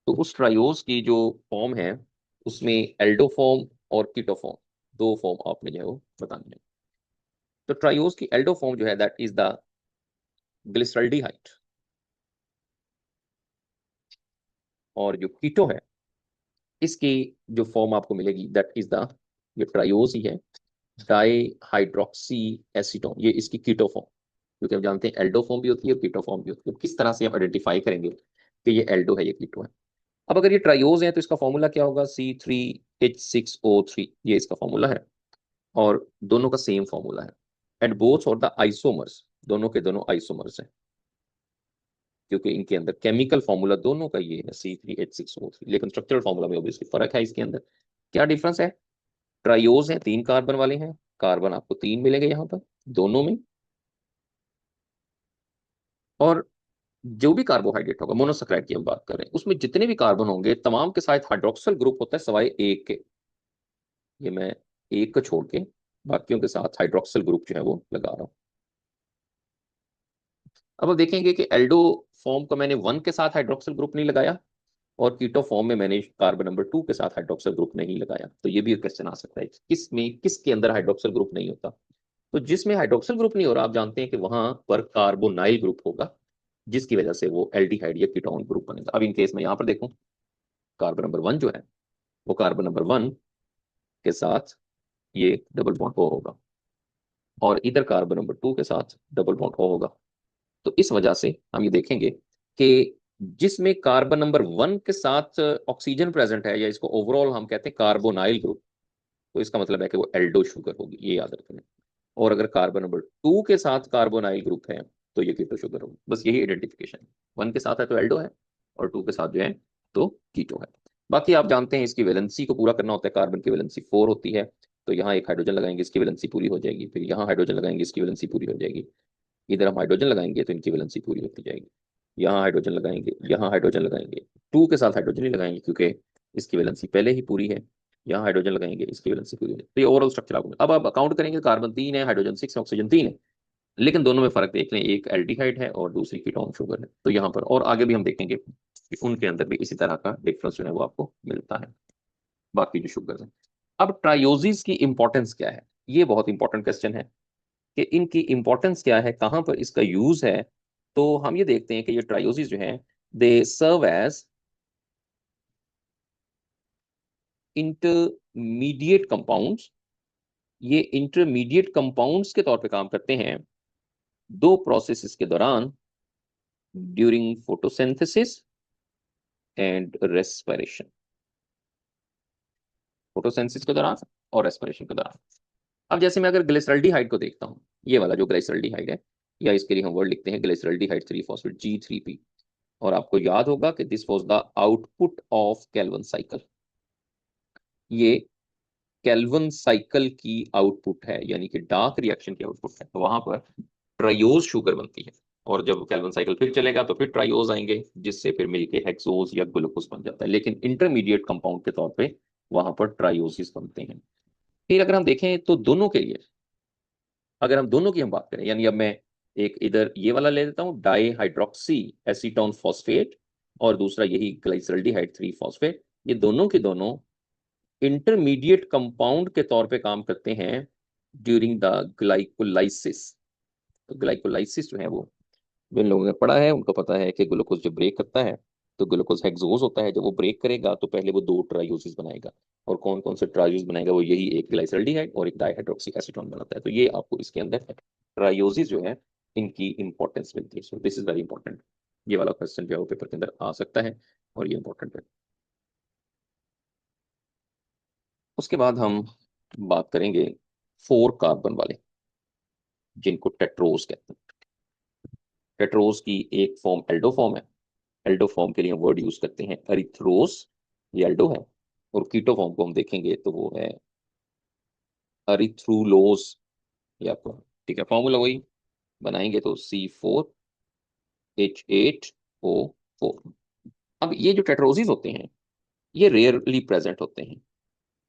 तो उस ट्राइओस की जो फॉर्म है उसमें एल्डो फॉर्म और कीटो फॉर्म, 2 फॉर्म आपने जो है वो बतानी है। तो ट्राइओस की एल्डो फॉर्म जो है दैट इज द ग्लिसरल्डिहाइड, और जो कीटो है इसकी जो फॉर्म आपको मिलेगी दैट इज द, ये ट्राइओस ही है, डाई हाइड्रोक्सी एसीटोन, ये इसकी कीटो फॉर्म। क्योंकि आप जानते हैं एल्डो फॉर्म भी होती है और कीटो फॉर्म भी होती है। किस तरह से आप आइडेंटिफाई करेंगे कि ये एल्डो है, ये कीटो है। अब अगर ये ट्रायोज है तो इसका फॉर्मूला क्या होगा, C3H6O3, ये इसका फॉर्मूला है। और दोनों का सेम फॉर्मूला है। एंड बोथ और द आइसोमर्स, दोनों के दोनों आइसोमर्स हैं, क्योंकि इनके अंदर केमिकल फॉर्मूला दोनों का ये है C3H6O3, लेकिन स्ट्रक्चरल फॉर्मूला में ऑब्वियसली फर्क है इसके अंदर। क्या डिफरेंस है? ट्रायोज है, 3 कार्बन वाले हैं, कार्बन आपको 3 मिलेंगे यहाँ पर दोनों में। और जो भी कार्बोहाइड्रेट होगा, मोनोसैकेराइड की हम बात कर रहे हैं, उसमें जितने भी कार्बन होंगे तमाम के साथ हाइड्रोक्सल ग्रुप होता है सवाए एक के। ये मैं एक को छोड़ के बाकियों के साथ हाइड्रोक्सल ग्रुप जो है वो लगा रहा हूं। अब आप देखेंगे कि एल्डो फॉर्म को मैंने 1 के साथ हाइड्रोक्सल ग्रुप नहीं लगाया, और कीटो फॉर्म में मैंने कार्बन नंबर 2 के साथ हाइड्रोक्सल ग्रुप नहीं लगाया। तो ये भी एक क्वेश्चन आ सकता है, किसके अंदर हाइड्रोक्सल ग्रुप नहीं होता। तो जिसमें हाइड्रोक्सल ग्रुप नहीं हो रहा, आप जानते हैं कि वहां पर कार्बोनाइल ग्रुप होगा, जिसकी वजह से वो एल्डिहाइड या कीटोन ग्रुप बनेगा। अब इन केस में यहां पर देखूं, कार्बन नंबर 1 जो है वो कार्बन नंबर 1 के साथ ये डबल बॉन्ड O होगा, और इधर कार्बन नंबर 2 के साथ डबल बॉन्ड O होगा। तो इस वजह से हम ये देखेंगे कि जिसमें कार्बन नंबर 1 के साथ ऑक्सीजन प्रेजेंट है, या इसको ओवरऑल हम कहते हैं कार्बोनाइल ग्रुप, तो इसका मतलब है कि वो एल्डो शुगर होगी, ये याद रखना है। और अगर कार्बन नंबर 2 के साथ कार्बोनाइल ग्रुप है तो ये कीटो शुगर होगी। बस यही आइडेंटिफिकेशन है। 1 के साथ है तो एल्डो है, और 2 के साथ जो है तो कीटो है। बाकी आप जानते हैं इसकी वैलेंसी को पूरा करना होता है, कार्बन की वैलेंसी 4 होती है। तो यहाँ एक हाइड्रोजन लगाएंगे, इसकी वैलेंसी पूरी हो जाएगी, फिर यहाँ हाइड्रोजन लगाएंगे, इसकी वैलेंसी पूरी हो जाएगी। इधर हम हाइड्रोजन लगाएंगे तो इनकी वैलेंसी पूरी होती जाएगी। यहाँ हाइड्रोजन लगाएंगे, यहाँ हाइड्रोजन लगाएंगे, 2 के साथ हाइड्रोजन ही लगाएंगे क्योंकि इसकी वैलेंसी पहले ही पूरी है। यहाँ हाइड्रोजन लगाएंगे, इसकी वैलेंसी पूरी है। तो ये ओवरऑल स्ट्रक्चर आपको, अब आप काउंट करेंगे, कार्बन 3 है, हाइड्रोजन 6 है, ऑक्सीजन 3 है। लेकिन दोनों में फर्क देख लें, एक एल्डिहाइड है और दूसरी कीटोन शुगर है। तो यहाँ पर और आगे भी हम देखेंगे कि उनके अंदर भी इसी तरह का डिफरेंस जो है वो आपको मिलता है, बाकी जो शुगर है। अब ट्रायोजिस की इंपॉर्टेंस क्या है, ये बहुत इंपॉर्टेंट क्वेश्चन है कि इनकी इंपॉर्टेंस क्या है, कहां पर इसका यूज है। तो हम ये देखते हैं कि ये ट्रायोसिस जो है, दे सर्व एज इंटरमीडिएट कंपाउंड्स। ये इंटरमीडिएट कंपाउंड्स के तौर पे काम करते हैं दो प्रोसेसेस के दौरान, during photosynthesis and respiration. Photosynthesis के दौरान और रेस्पिरेशन के दौरान। अब जैसे मैं अगर ग्लिसरल्डिहाइड को देखता हूँ, ये वाला जो ग्लिसरल्डिहाइड है, या इसके लिए हम वर्ड लिखते हैं ग्लिसरल्डिहाइड 3 फॉस्फेट G3P। और आपको याद होगा कि this was the output of Calvin cycle. ये कैल्विन साइकिल की आउटपुट है, यानी कि डार्क रिएक्शन की आउटपुट है। तो वहां पर ट्रायोज शुगर बनती है, और जब कैल्विन साइकिल फिर चलेगा तो फिर ट्रायोज आएंगे, जिससे फिर मिलके हेक्सोज या ग्लूकोज बन जाता है। लेकिन इंटरमीडिएट कंपाउंड के तौर पे वहां पर ट्रायोसिस बनते हैं। फिर अगर हम देखें तो दोनों के लिए, अगर हम दोनों की हम बात करें, यानी अब मैं एक इधर ये वाला ले लेता हूँ, डाई हाइड्रोक्सी एसीटोन फॉस्फेट, और दूसरा यही ग्लाइसरल्डिहाइड 3 फॉस्फेट, ये दोनों के दोनों इंटरमीडिएट कंपाउंड के तौर पे काम करते हैं ड्यूरिंग द ग्लाइकोलाइसिस। तो ग्लाइकोलाइसिस जो है वो, जिन लोगों ने पढ़ा है उनको पता है कि ग्लूकोज जब ब्रेक करता है तो ग्लूकोज हेक्सोज होता है। जब वो ब्रेक करेगा तो पहले वो 2 ट्रायोसिस बनाएगा, और कौन कौन से ट्रायोसिस बनाएगा, वो यही एक ग्लाइसरल्डिहाइड और एक डाइहाइड्रोक्सी एसीटोन बनाता है। तो ये आपको इसके अंदर ट्रायोसिस जो है इनकी इंपॉर्टेंस मिलती है। सो दिस इज वेरी इंपॉर्टेंट। ये वाला क्वेश्चन जो है वो पेपर के अंदर आ सकता है, और ये इंपॉर्टेंट है। उसके बाद हम बात करेंगे 4 कार्बन वाले, जिनको टेट्रोस कहते हैं। टेट्रोस की एक फॉर्म एल्डो फॉर्म है। एल्डो फॉर्म के लिए हम वर्ड यूज करते हैं अरिथ्रोस, ये एल्डो है। और कीटो फॉर्म को हम देखेंगे तो वो है अरिथ्रुलोज, ये आपको, ठीक है, फॉर्मूला वही बनाएंगे तो C4H8O4। अब ये जो टेट्रोसिस होते हैं, ये रेयरली प्रेजेंट होते हैं,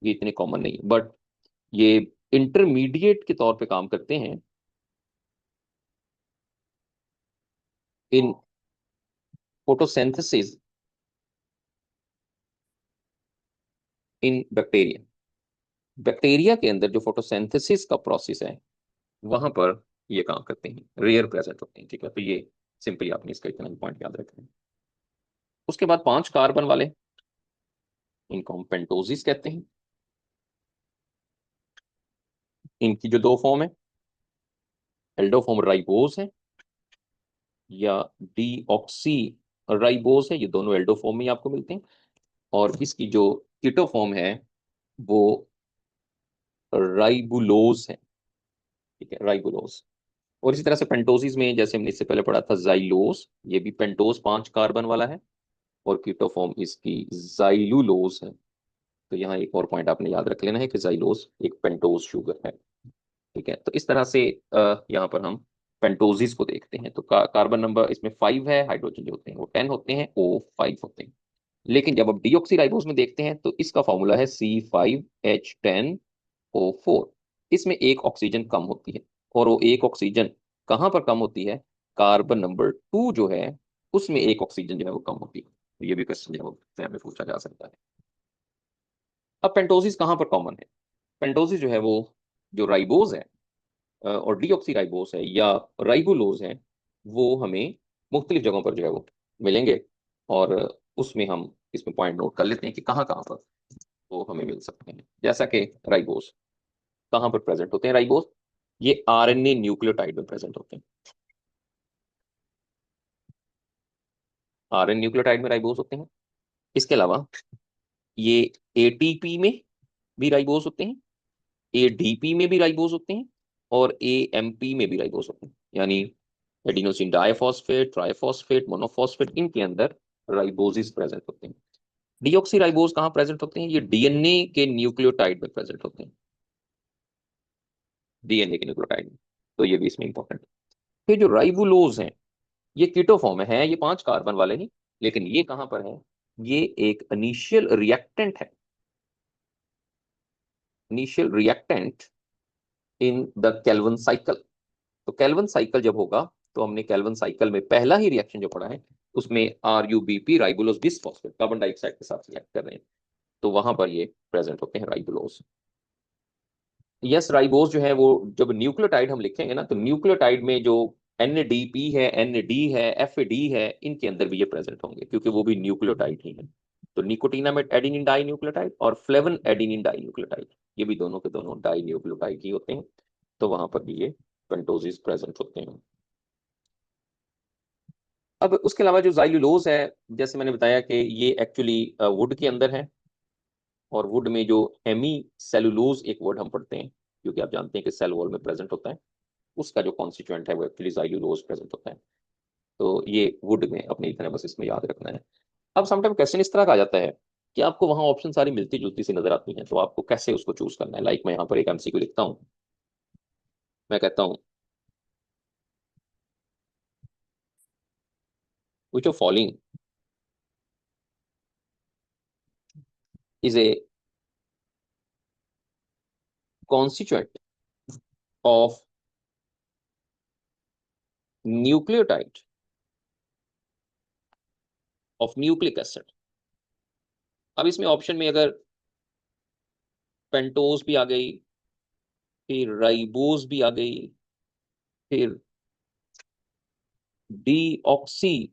ये इतने कॉमन नहीं है, बट ये इंटरमीडिएट के तौर पे काम करते हैं in photosynthesis in bacteria. Bacteria के अंदर जो फोटोसिंथेसिस का प्रोसेस है, वहां पर ये काम करते हैं, रेयर प्रेजेंट होते हैं, ठीक है। तो ये सिंपली आपने इसका इतना पॉइंट याद रखना है। उसके बाद 5 कार्बन वाले, इनको हम पेंटोसिस कहते हैं। इनकी जो 2 फॉर्म है, एल्डो फॉर्म राइबोस है, या डीऑक्सी राइबोस है, ये दोनों एल्डो फॉर्म में आपको मिलते हैं। और इसकी जो कीटो फॉर्म है वो राइबुलोज है। ठीक है, राइबुलोज। और इसी तरह से पेंटोसिस में जैसे हमने इससे पहले पढ़ा था जाइलोस, ये भी पेंटोस 5 कार्बन वाला है। और कीटो फॉर्म इसकी जाइलुलोज है। तो यहाँ एक और पॉइंट आपने याद रख लेना है कि जाइलोस एक पेंटोज शुगर है। ठीक है, तो इस तरह से यहाँ पर हम पेंटोजिस को देखते हैं। तो कार्बन नंबर इसमें 5 है, हाइड्रोजन जो होते हैं वो 10 होते हैं, O5 होते हैं। लेकिन जब आप डीऑक्सीराइबोस में देखते हैं तो इसका फॉर्मूला है C5H10O4। इसमें एक ऑक्सीजन कम होती है। और वो एक ऑक्सीजन कहाँ पर कम होती है? कार्बन नंबर 2 जो है उसमें एक ऑक्सीजन जो है वो कम होती है। तो ये भी क्वेश्चन जो है वो एग्जाम में पूछा जा सकता है। अब पेंटोसिस कहाँ पर कॉमन है? पेंटोसिस जो है वो जो राइबोज है और डीऑक्सीराइबोस है या राइबोलोज है, वो हमें मुख्तलिफ जगहों पर जो है वो मिलेंगे। और उसमें हम इसमें पॉइंट नोट कर लेते हैं कि कहाँ कहाँ पर वो हमें मिल सकते हैं। जैसा कि राइबोस कहाँ पर प्रेजेंट होते हैं? राइबोस ये आरएनए न्यूक्लियोटाइड में प्रेजेंट होते हैं। आरएनए न्यूक्लियोटाइड में राइबोस होते हैं। इसके अलावा ये एटीपी में भी राइबोस होते हैं, एडीपी में भी राइबोस होते हैं, और एएमपी में भी राइबोस होते हैं। यानी एडिनोसिन डाइफॉस्फेट, ट्राइफॉस्फेट, मोनोफॉस्फेट, इनके अंदर राइबोसिस प्रेजेंट होते हैं। डीऑक्सी राइबोस कहाँ प्रेजेंट होते हैं? ये डीएनए के न्यूक्लियोटाइड में प्रेजेंट होते हैं, डीएनए के न्यूक्लियोटाइड में। तो ये भी इसमें इंपॉर्टेंट है। फिर जो राइबुलोज हैं ये कीटो फॉर्म है, ये 5 कार्बन वाले नहीं। लेकिन ये कहां पर है? ये एक इनिशियल रिएक्टेंट है, initial reactant in the Calvin cycle. तो केल्विन साइकिल जब होगा तो हमने केल्विन साइकिल में पहला ही रिएक्शन जो पढ़ा है उसमें RuBP ribulose bisphosphate carbon dioxide के साथ रिएक्ट कर रहे हैं। तो वहां पर ये प्रेजेंट होते हैं राइबुलोज। यस, राइबोज जो है वो जब न्यूक्लियोटाइड हम लिखेंगे ना तो न्यूक्लियोटाइड में जो NDP है, ND है, FAD है, इनके अंदर भी ये प्रेजेंट होंगे क्योंकि वो भी न्यूक्लियोटाइड ही है। तो निकोटीनामेट एडेनिन डाई न्यूक्लियोटाइड और फ्लेवन एडेनिन डाई न्यूक्लियोटाइड, ये भी दोनों के दोनों डाई न्यूक्लियोटाइड ही होते हैं। तो वहां पर भी ये पेंटोसिस प्रेजेंट होते हैं। अब उसके अलावा जो जाइलुलोज है, जैसे मैंने बताया कि ये एक्चुअली वुड के अंदर है। और वुड में जो हेमी सेलुलोज एक वर्ड हम पढ़ते हैं, क्योंकि आप जानते हैं कि सेल वॉल में प्रेजेंट होता है, उसका जो कॉन्स्टिट्यूएंट है वो एक्चुअली जाइलुलोज प्रेजेंट होता है। तो ये वुड में अपने इतना बस इसमें याद रखना है। अब समटाइम क्वेश्चन इस तरह का आ जाता है कि आपको वहां ऑप्शन सारी मिलती जुलती सी नजर आती हैं, तो आपको कैसे उसको चूज करना है? लाइक मैं यहाँ पर एक MCQ लिखता हूँ। मैं कहता हूँ which of following is a constituent of nucleotide of nucleic acid. अब इसमें ऑप्शन में अगर पेंटोज भी आ गई, फिर राइबोज भी आ गई, फिर डीऑक्सी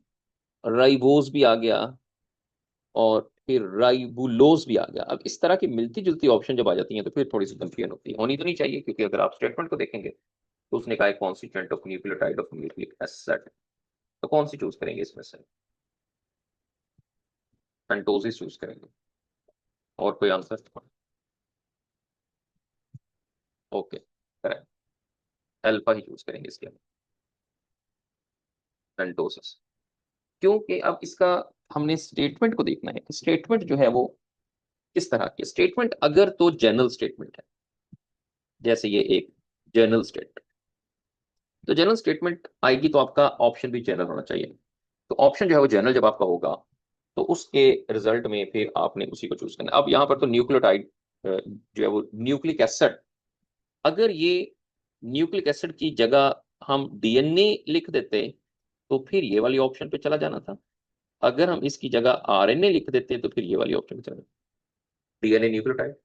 राइबोज भी आ गया, और फिर राइबुलोज भी आ गया। अब इस तरह की मिलती जुलती ऑप्शन जब आ जाती हैं तो फिर थोड़ी सी कंफ्यूजन होती है। होनी तो नहीं चाहिए, क्योंकि अगर आप स्टेटमेंट को देखेंगे तो उसने कहा है constituent of nucleotide of nucleic acid. तो कौन सी चूज करेंगे इसमें से? पेंटोसिस चूज करेंगे। और कोई आंसर? ओके, करेक्ट, अल्फा ही चूज करेंगे इसके लिए, पेंटोसिस। क्योंकि अब इसका हमने स्टेटमेंट को देखना है। स्टेटमेंट जो है वो किस तरह की स्टेटमेंट? अगर तो जनरल स्टेटमेंट है, जैसे ये एक जनरल स्टेटमेंट, तो जनरल स्टेटमेंट आएगी तो आपका ऑप्शन भी जनरल होना चाहिए। तो ऑप्शन जो है वो जनरल जब आपका होगा तो उसके रिजल्ट में फिर आपने उसी को चूज करना है। अब यहाँ पर तो न्यूक्लियोटाइड जो है वो न्यूक्लिक एसिड, अगर ये न्यूक्लिक एसिड की जगह हम DNA लिख देते तो फिर ये वाली ऑप्शन पे चला जाना था। अगर हम इसकी जगह RNA लिख देते तो फिर ये वाली ऑप्शन पे चला जाना। DNA न्यूक्लियोटाइड,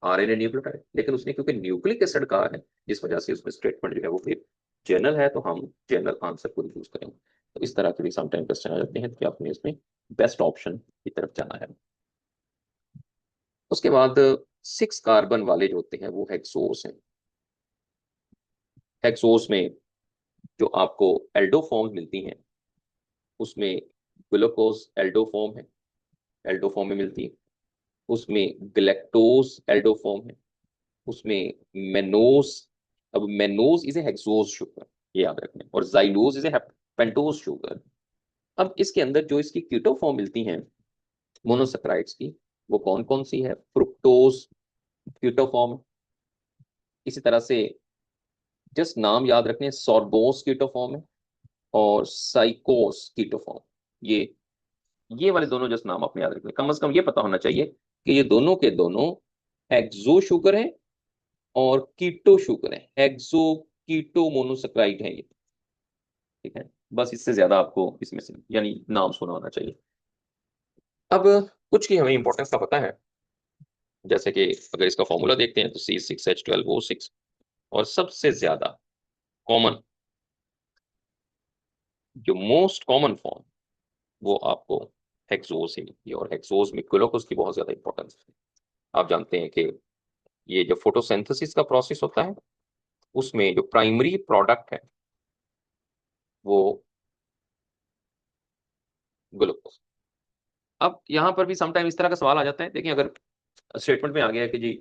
RNA न्यूक्लियोटाइड, लेकिन उसने क्योंकि न्यूक्लिक एसिड कहा है जिस वजह से उसमें स्टेटमेंट जो है वो फिर जनरल है, तो हम जनरल आंसर को चूज करेंगे। तो इस तरह के भी समटाइम क्वेश्चन आ जाते हैं कि आपने इसमें बेस्ट ऑप्शन की तरफ जाना है। उसके बाद 6 कार्बन वाले जो होते हैं वो हेक्सोस हैं। हेक्सोस में जो आपको एल्डो फॉर्म्स मिलती हैं उसमें ग्लूकोज एल्डो फॉर्म है, एल्डो फॉर्म में मिलती है। उसमें गलेक्टोज एल्डो फॉर्म है। उसमें मेनोज, अब mannose is a hexose sugar, ये याद रखना है, और xylose is a pentose sugar. अब इसके अंदर जो इसकी कीटो फॉर्म मिलती हैं मोनोसेक्राइड्स की, वो कौन कौन सी है? फ्रुक्टोज कीटो फॉर्म, इसी तरह से जस्ट नाम याद रखने, सोर्बोस कीटो फॉर्म है, और साइकोस कीटो फॉर्म। ये वाले दोनों जस्ट नाम अपने याद रखने, कम से कम ये पता होना चाहिए कि ये दोनों के दोनों हेक्सो शुगर है और कीटो शुगर है, हेक्सो कीटो मोनोसेक्राइड है ये। ठीक है, बस इससे ज्यादा आपको इसमें से यानी नाम सुना होना चाहिए। अब कुछ की हमें इंपॉर्टेंस का पता है, जैसे कि अगर इसका फॉर्मूला देखते हैं तो C6H12O6, और सबसे ज्यादा कॉमन, जो मोस्ट कॉमन फॉर्म, वो आपको हेक्सोज ही मिलती है, और हेक्सोज में ग्लूकोज की बहुत ज्यादा इंपॉर्टेंस है। आप जानते हैं कि ये जो फोटोसिंथेसिस का प्रोसेस होता है, उसमें जो प्राइमरी प्रोडक्ट है वो ग्लूकोज। अब यहाँ पर भी समटाइम इस तरह का सवाल आ जाता है, देखिए अगर स्टेटमेंट में आ गया है कि जी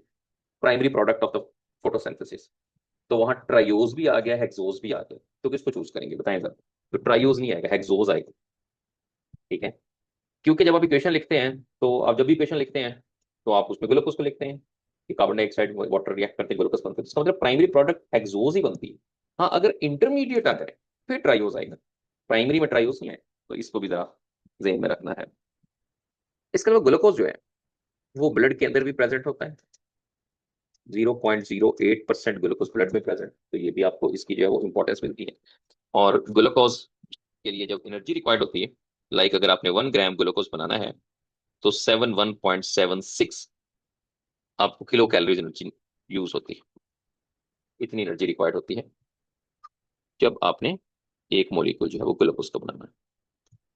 primary product of the photosynthesis, तो वहां ट्राइयोज भी आ गया, हेक्सोज भी आ गया, तो किसको चूज करेंगे बताएं जरा? तो ट्राइयोज नहीं आएगा, हेक्सोज आएगा। ठीक है, क्योंकि जब आप इक्वेशन लिखते हैं, तो आप जब भी इक्वेशन लिखते हैं तो आप उसमें ग्लूकोज को लिखते हैं कि कार्बन डाइऑक्साइड वाटर रिएक्ट करते हैं, ग्लूकोज बनते हैं, इसका मतलब प्राइमरी प्रोडक्ट हेक्सोज ही बनती है। हाँ, अगर इंटरमीडिएट आ जाए फिर ट्राइयोज आएगा, प्राइमरी में ट्राइयोज नहीं आए, तो इसको भी जरा जेन में रखना है। इसके अलावा ग्लूकोज जो है वो ब्लड के अंदर भी प्रेजेंट होता है, 0.08% ग्लूकोज ब्लड में प्रेजेंट, तो ये भी आपको इसकी जो है वो इंपॉर्टेंस मिलती है। और ग्लूकोज के लिए जब एनर्जी रिक्वायर्ड होती है, लाइक अगर आपने 1 ग्राम ग्लूकोज बनाना है, तो 71.76 आपको किलो कैलोरीज एनर्जी यूज होती है, इतनी एनर्जी रिक्वायर्ड होती है जब आपने एक मॉलिक्यूल जो है वो ग्लूकोज का बनाना है।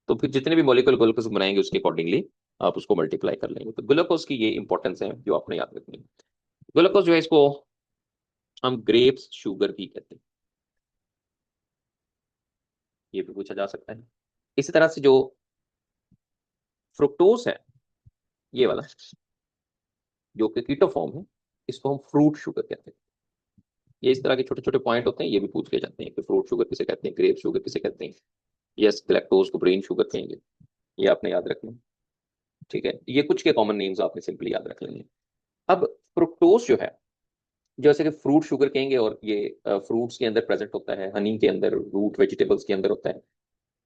तो फिर जितने भी मॉलिक्यूल ग्लूकोज बनाएंगे उसके अकॉर्डिंगली आप उसको मल्टीप्लाई कर लेंगे। तो ग्लूकोज की ये इंपॉर्टेंस है जो आपने याद रखनी है। ग्लूकोज जो है इसको हम ग्रेप्स शुगर भी कहते हैं, ये भी पूछा जा सकता है। इसी तरह से जो फ्रुक्टोज है, ये वाला जो कि कीटो फॉर्म है, इसको हम फ्रूट शुगर कहते हैं। ये इस तरह के छोटे छोटे पॉइंट होते हैं, ये भी पूछ के जाते हैं कि फ्रूट शुगर किसे कहते हैं, ग्रेप शुगर किसे कहते हैं, यस लैक्टोज को ब्रेन शुगर कहेंगे, ये आपने याद रखना। ठीक है, ये कुछ के कॉमन नेम्स आपने सिंपली याद रख लेंगे। अब फ्रुक्टोज जो है, जैसे कि फ्रूट शुगर कहेंगे, और ये फ्रूट्स के अंदर प्रेजेंट होता है, हनी के अंदर, रूट वेजिटेबल्स के अंदर होता है,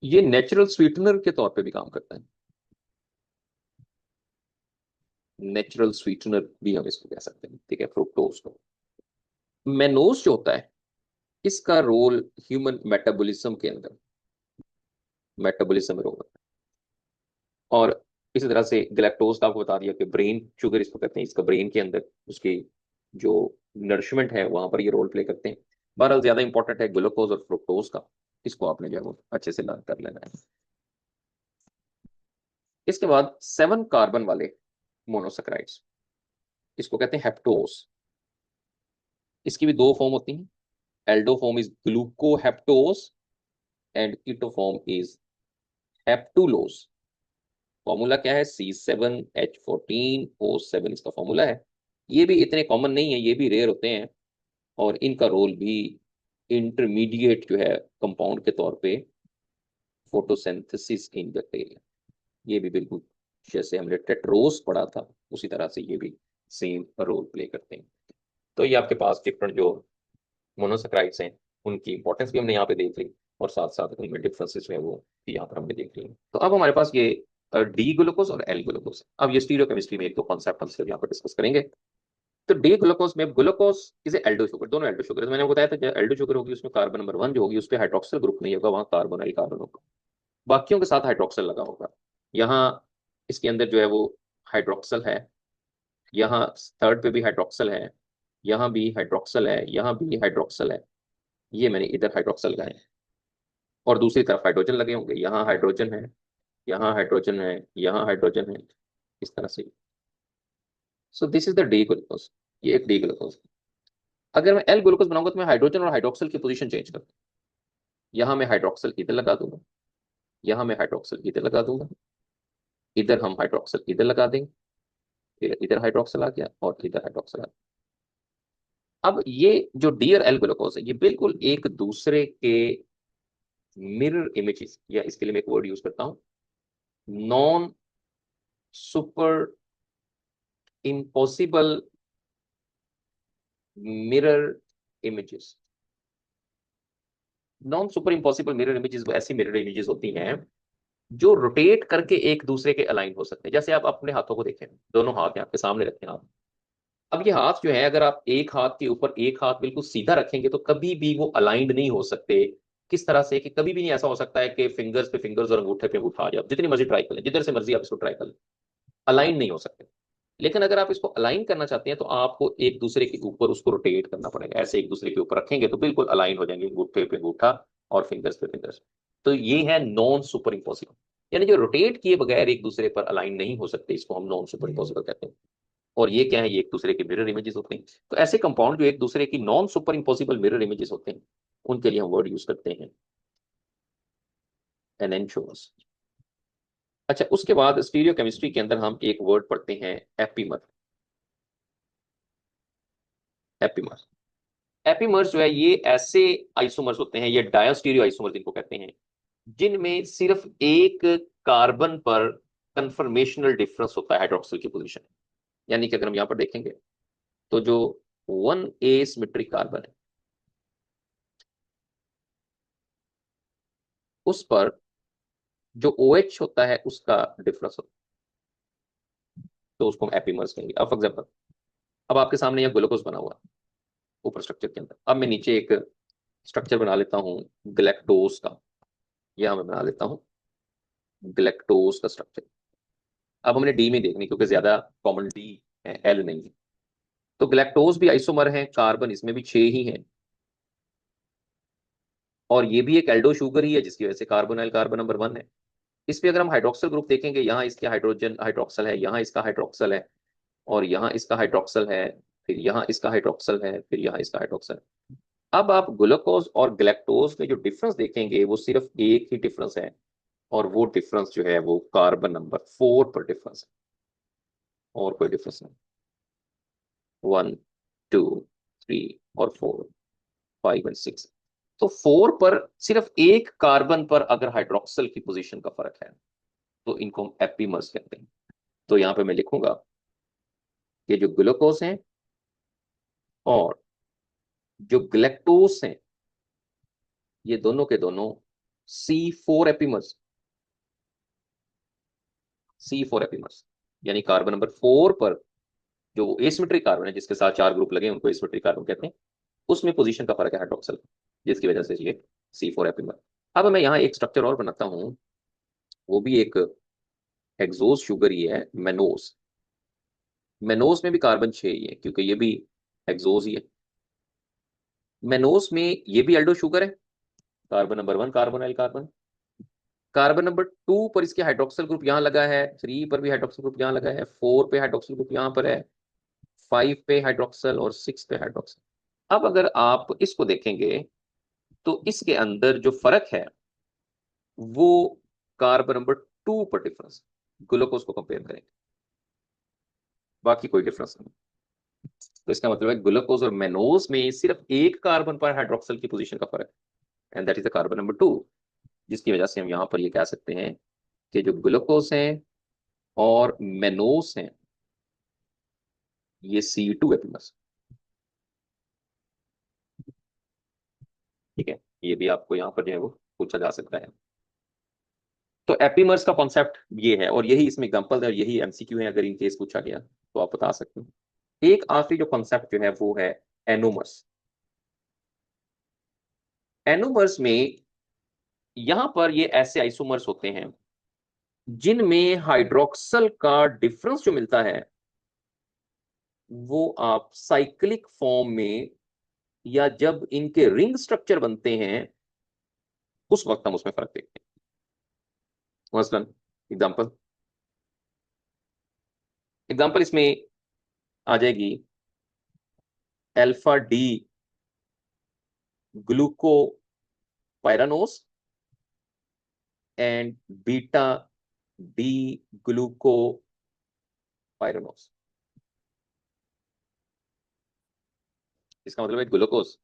ये नेचुरल स्वीटनर के तौर पे भी काम करता है। नेचुरल स्वीटनर भी हम इसको कह सकते हैं। ठीक है, फ्रुक्टोज को। मेनोज जो होता है, इसका रोल ह्यूमन मेटाबॉलिज्म के अंदर, मेटाबॉलिज्म रोल, और इसी तरह से गैलेक्टोज का आपको बता दिया कि ब्रेन शुगर इसको कहते हैं, इसका ब्रेन के अंदर उसकी जो नरिशमेंट है वहां पर ये रोल प्ले करते हैं। बहरहाल ज्यादा इंपॉर्टेंट है ग्लूकोज और फ्रुक्टोज का, इसको आपने जो है वो अच्छे से लर्न कर लेना है। इसके बाद 7 कार्बन वाले मोनोसेक्राइड्स, इसको कहते हैं हेप्टोस। इसकी भी दो फॉर्म होती हैं, aldo form is glucoheptose and keto form is heptulose. Formula क्या है? C7H14O7 इसका फॉर्मूला है। ये भी इतने कॉमन नहीं है, ये भी रेयर होते हैं, और इनका रोल भी इंटरमीडिएट जो है कंपाउंड के तौर पे फोटोसिंथेसिस इन बैक्टीरिया, ये भी बिल्कुल जैसे हमने टेट्रोस पढ़ा था उसी तरह से ये भी सेम रोल प्ले करते हैं। तो ये आपके पास डिफरेंट जो मोनोसेक्राइड्स हैं उनकी इंपॉर्टेंस भी हमने यहाँ पे देख ली, और साथ साथ उनमें डिफरेंसेस हैं वो भी यहाँ पर हमने देख ली। तो अब हमारे पास ये डी ग्लूकोज और एल ग्लूकोज, अब ये स्टीरियोकेमिस्ट्री में एक दो कॉन्सेप्ट हम सिर्फ यहाँ पर डिस्कस करेंगे। तो डी ग्लूकोज में ग्लूकोज इज एल्डो शुगर, दोनों एल्डो शुगर, मैंने बताया था जो एल्डो शुगर होगी उसमें कार्बन नंबर 1 जो होगी उस पर हाइड्रोक्सिल ग्रुप नहीं होगा, वहां कार्बोनाइल कार्बन होगा, बाकियों के साथ हाइड्रोक्सिल लगा होगा। यहाँ इसके अंदर जो है वो हाइड्रोक्सिल है, यहाँ थर्ड पे भी हाइड्रोक्सिल है, यहाँ भी हाइड्रोक्सिल है, यहाँ भी हाइड्रोक्सिल है, ये मैंने इधर हाइड्रोक्सिल लगाए हैं, और दूसरी तरफ हाइड्रोजन लगे होंगे, यहाँ हाइड्रोजन है, यहाँ हाइड्रोजन है, यहाँ हाइड्रोजन है, इस तरह से। सो this is the D glucose, ये एक डी ग्लूकोज। अगर मैं एल ग्लूकोज बनाऊंगा तो मैं हाइड्रोजन और हाइड्रोक्सिल की पोजीशन चेंज कर दूँ, यहाँ मैं हाइड्रोक्सिल इधर लगा दूंगा, यहां मैं हाइड्रोक्सिल इधर लगा दूंगा, इधर हम हाइड्रोक्सिल इधर लगा देंगे, फिर इधर हाइड्रोक्सिल आ गया और इधर हाइड्रोक्सिल आ गया। अब ये जो डियर एल ग्लूकोज है ये बिल्कुल एक दूसरे के मिरर इमेजेस, या इसके लिए मैं एक वर्ड यूज करता हूं, non super impossible mirror images. Non super impossible mirror images वो ऐसी मिरर इमेजेस होती हैं जो रोटेट करके एक दूसरे के अलाइन हो सकते हैं। जैसे आप अपने हाथों को देखें, दोनों हाथ हैं आपके सामने रखें आप, अब ये हाथ जो है अगर आप एक हाथ के ऊपर एक हाथ बिल्कुल सीधा रखेंगे तो कभी भी वो अलाइंड नहीं हो सकते। किस तरह से कि कभी भी नहीं ऐसा हो सकता है कि फिंगर्स पे फिंगर्स और अंगूठे पे अंगूठा आ जाए, जितनी मर्जी ट्राई कर लें, जिधर से मर्जी आप इसको ट्राई कर लें, अलाइन नहीं हो सकते। लेकिन अगर आप इसको अलाइन करना चाहते हैं तो आपको एक दूसरे के ऊपर उसको रोटेट करना पड़ेगा, ऐसे एक दूसरे के ऊपर रखेंगे तो बिल्कुल अलाइन हो जाएंगे, अंगूठे पे अंगूठा और फिंगर्स पे फिंगर्स। तो ये है नॉन सुपर इम्पॉसिबल, यानी जो रोटेट किए बगैर एक दूसरे पर अलाइन नहीं हो सकते, इसको हम नॉन सुपर इम्पॉसिबल कहते हैं। और ये क्या है, ये एक दूसरे के मिरर इमेजेस होते हैं। तो ऐसे कंपाउंड जो एक दूसरे की non super impossible mirror images होते हैं उनके लिए हम वर्ड यूज करते हैं एनेंचोस। अच्छा, उसके बाद स्टीरियो केमिस्ट्री के अंदर हम एक वर्ड पढ़ते हैं एपीमर। एपीमर, एपीमर्स जो है ये ऐसे आइसोमर्स होते हैं, ये डायस्टीरियो आइसोमर्स इनको कहते हैं, जिनमें सिर्फ एक कार्बन पर कंफर्मेशनल डिफरेंस होता है हाइड्रोक्सिल की पोजीशन। यानी कि अगर हम यहां पर देखेंगे तो जो 1a सिमेट्रिक कार्बन है उस पर जो OH होता है उसका डिफरेंस होता है, तो उसको हम एपीमर्स कहेंगे। अब फॉर एग्जाम्पल, अब आपके सामने यह ग्लूकोज बना हुआ है ऊपर स्ट्रक्चर के अंदर, अब मैं नीचे एक स्ट्रक्चर बना लेता हूँ ग्लैक्टोज का, यह मैं बना लेता हूँ ग्लैक्टोज का स्ट्रक्चर। अब हमने डी में देखनी क्योंकि ज्यादा कॉमन डी है, एल नहीं है। तो ग्लैक्टोज भी आइसोमर है, कार्बन इसमें भी 6 ही है, और ये भी एक एल्डो शुगर ही है जिसकी वजह से कार्बोनाइल कार्बन नंबर 1 है। इस पे अगर हम हाइड्रोक्सल ग्रुप देखेंगे, यहाँ इसके हाइड्रोजन हाइड्रोक्सल है, यहाँ इसका हाइड्रोक्सल है, और यहाँ इसका हाइड्रोक्सल है, फिर यहाँ इसका हाइड्रोक्सल है, फिर यहाँ इसका हाइड्रोक्सल है। अब आप ग्लूकोज और ग्लैक्टोज में जो डिफरेंस देखेंगे वो सिर्फ एक ही डिफरेंस है, और वो डिफरेंस जो है वो कार्बन नंबर 4 पर डिफरेंस है, और कोई डिफरेंस नहीं। 1, 2, 3 और 4, 5 और 6। तो 4 पर सिर्फ एक कार्बन पर अगर हाइड्रोक्सल की पोजीशन का फर्क है तो इनको हम एपीमर्स कहते हैं। तो यहां पे मैं लिखूंगा कि जो ग्लूकोज हैं और जो ग्लैक्टोज हैं ये दोनों के दोनों C4 एपीमर्स, C4 एपीमर्स, यानी कार्बन नंबर 4 पर जो एसिमेट्रिक कार्बन है जिसके साथ 4 ग्रुप लगे हैं उनको एसिमेट्रिक कार्बन कहते हैं, उसमें पोजीशन का फर्क है हाइड्रोक्सल, जिसकी वजह से ये C4 एपीमर। अब मैं यहाँ एक स्ट्रक्चर और बनाता हूँ, वो भी एक एक्सोस शुगर ही है, मेनोस। मेनोस में भी कार्बन 6 ही है क्योंकि ये भी एक्सोस ही है। मेनोस में ये भी एल्डो शुगर है, carbon number 1 carbonyl carbon. Carbon number 2 पर इसके हाइड्रोक्सल ग्रुप यहाँ लगा है, 3 पर भी हाइड्रोक्सल ग्रुप यहाँ लगा है, 4 पे हाइड्रोक्सल ग्रुप यहाँ पर है, 5 पे हाइड्रोक्सल और 6 पे हाइड्रोक्सल। अब अगर आप इसको देखेंगे तो इसके अंदर जो फर्क है वो कार्बन नंबर 2 पर डिफरेंस, ग्लूकोज को कंपेयर करेंगे, बाकी कोई डिफरेंस नहीं। तो इसका मतलब है ग्लूकोज और मेनोज में सिर्फ एक कार्बन पर हाइड्रोक्सल की पोजीशन का फर्क है, and that is the carbon number 2, जिसकी वजह से हम यहाँ पर ये कह सकते हैं कि जो ग्लूकोज हैं और मेनोस हैं ये C2 एपिमस। ठीक है, ये भी आपको यहाँ पर जो है वो पूछा जा सकता है। तो एपिमर्स का कॉन्सेप्ट ये है, और यही इसमें एग्जांपल है और यही MCQ है, अगर इन केस पूछा गया तो आप बता सकते हैं। एक आखिरी जो कॉन्सेप्ट जो है वो है एनोमर्स। एनोमर्स में यहां पर ये ऐसे आइसोमर्स होते हैं जिनमें हाइड्रोक्सल का डिफरेंस जो मिलता है वो आप साइक्लिक फॉर्म में, या जब इनके रिंग स्ट्रक्चर बनते हैं उस वक्त हम उसमें फर्क देखते हैं। मसलन एग्जांपल, एग्जांपल इसमें आ जाएगी alpha D glucopyranose and beta D glucopyranose. इसका मतलब है ग्लूकोज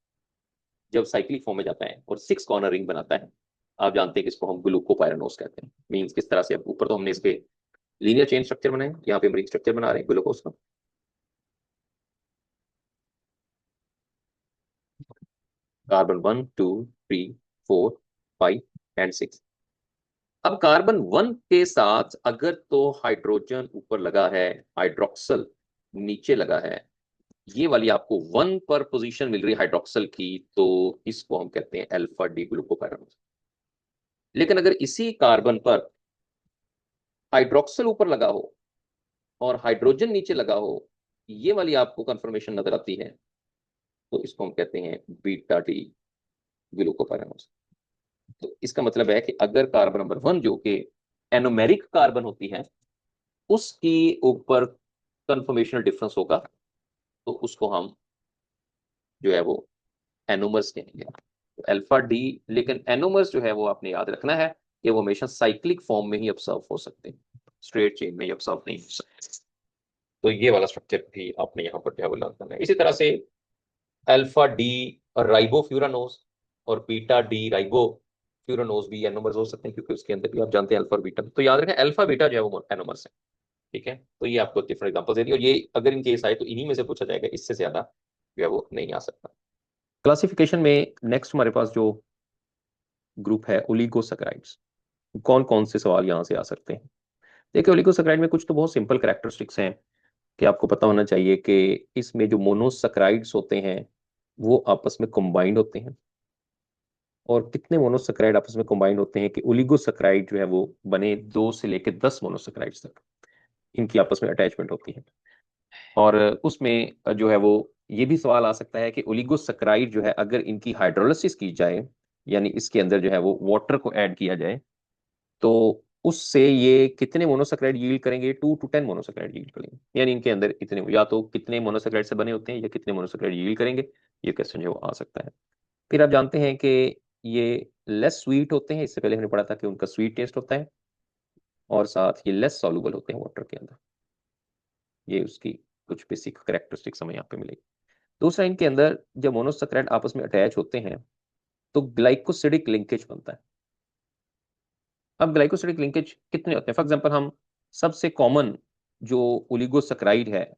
जब साइक्लिक फॉर्म में जाता है और 6 कॉर्नर रिंग बनाता है, आप जानते हैं कि इसको हम ग्लूकोपाइरानोज कहते हैं। मींस किस तरह से, अब ऊपर तो हमने इसके लीनियर चेन स्ट्रक्चर बनाए, यहाँ पे हम रिंग स्ट्रक्चर बना रहे हैं ग्लूकोज का। Carbon 1 2 3 4 5 and 6। अब कार्बन 1 के साथ अगर तो हाइड्रोजन ऊपर लगा है, हाइड्रोक्सल नीचे लगा है, ये वाली आपको 1 पर पोजीशन मिल रही है हाइड्रोक्सल की, तो इसको हम कहते हैं अल्फा डी ग्लूकोपाइरानोज। लेकिन अगर इसी कार्बन पर हाइड्रोक्सल ऊपर लगा हो और हाइड्रोजन नीचे लगा हो, ये वाली आपको कंफर्मेशन नजर आती है, तो इसको हम कहते हैं बीटा डी ग्लूकोपाइरानोज। तो इसका मतलब है कि अगर कार्बन नंबर 1 जो कि एनोमेरिक कार्बन होती है, उसकी ऊपर कंफर्मेशनल डिफरेंस होगा, तो उसको हम जो है वो एनोमर्स कहेंगे, तो अल्फा डी। लेकिन एनोमर्स जो है वो आपने याद रखना है कि वो हमेशा साइक्लिक फॉर्म में ही ऑब्जर्व हो सकते हैं, स्ट्रेट चेन में ही ऑब्जर्व नहीं हो सकते। तो ये वाला स्ट्रक्चर भी आपने यहाँ पर जो है वो लर्न करना है। इसी तरह से अल्फा डी राइबोफ्यूरानोज और बीटा डी राइबोफ्यूरानोज भी एनोमर्स हो सकते हैं, क्योंकि उसके अंदर भी आप जानते हैं अल्फा और बीटा। तो याद रखें अल्फा बीटा जो है वो एनोमर्स है। ठीक है, तो ये आपको डिफरेंट एग्जांपल्स दे दी, और ये अगर इन केस आए तो इन्हीं में से पूछा जाएगा, इससे ज्यादा जो है वो नहीं आ सकता। क्लासिफिकेशन में नेक्स्ट हमारे पास जो ग्रुप है ओलिगोसैकेराइड्स। कौन कौन से सवाल यहाँ से आ सकते हैं? देखिए, ओलिगोसैकेराइड में कुछ तो बहुत सिंपल कैरेक्टरिस्टिक्स हैं कि आपको पता होना चाहिए कि इसमें जो मोनोसैकेराइड्स होते हैं वो आपस में कंबाइंड होते हैं। और कितने मोनोसैकेराइड आपस में कंबाइंड होते हैं कि ओलिगोसैकेराइड जो है वो बने 2 से लेकर 10 मोनोसैकेराइड्स तक इनकी आपस में अटैचमेंट होती है। और उसमें जो है वो ये भी सवाल आ सकता है कि ओलिगोसैकेराइड जो है अगर इनकी हाइड्रोलिसिस की जाए, यानी इसके अंदर जो है वो वाटर को ऐड किया जाए, तो उससे ये कितने मोनोसैकेराइड यील्ड करेंगे? 2 to 10 मोनोसैकेराइड यील्ड करेंगे। यानी इनके अंदर इतने, या तो कितने मोनोसैकेराइड से बने होते हैं या कितने मोनोसैकेराइड यील्ड करेंगे, ये क्वेश्चन जो आ सकता है। फिर आप जानते हैं कि ये लेस स्वीट होते हैं, इससे पहले हमने पढ़ा था कि उनका स्वीट टेस्ट होता है, और साथ ये लेस सॉल्युबल होते हैं वाटर के अंदर। ये उसकी कुछ बेसिक करेक्टरिस्टिक्स हमें यहाँ पे मिलेगी। दूसरा, इनके अंदर जब मोनोसैकेराइड आपस में अटैच होते हैं तो ग्लाइकोसिडिक लिंकेज बनता है। अब ग्लाइकोसिडिक लिंकेज कितने होते हैं? फॉर एग्जांपल, हम सबसे कॉमन जो ओलिगोसैकेराइड है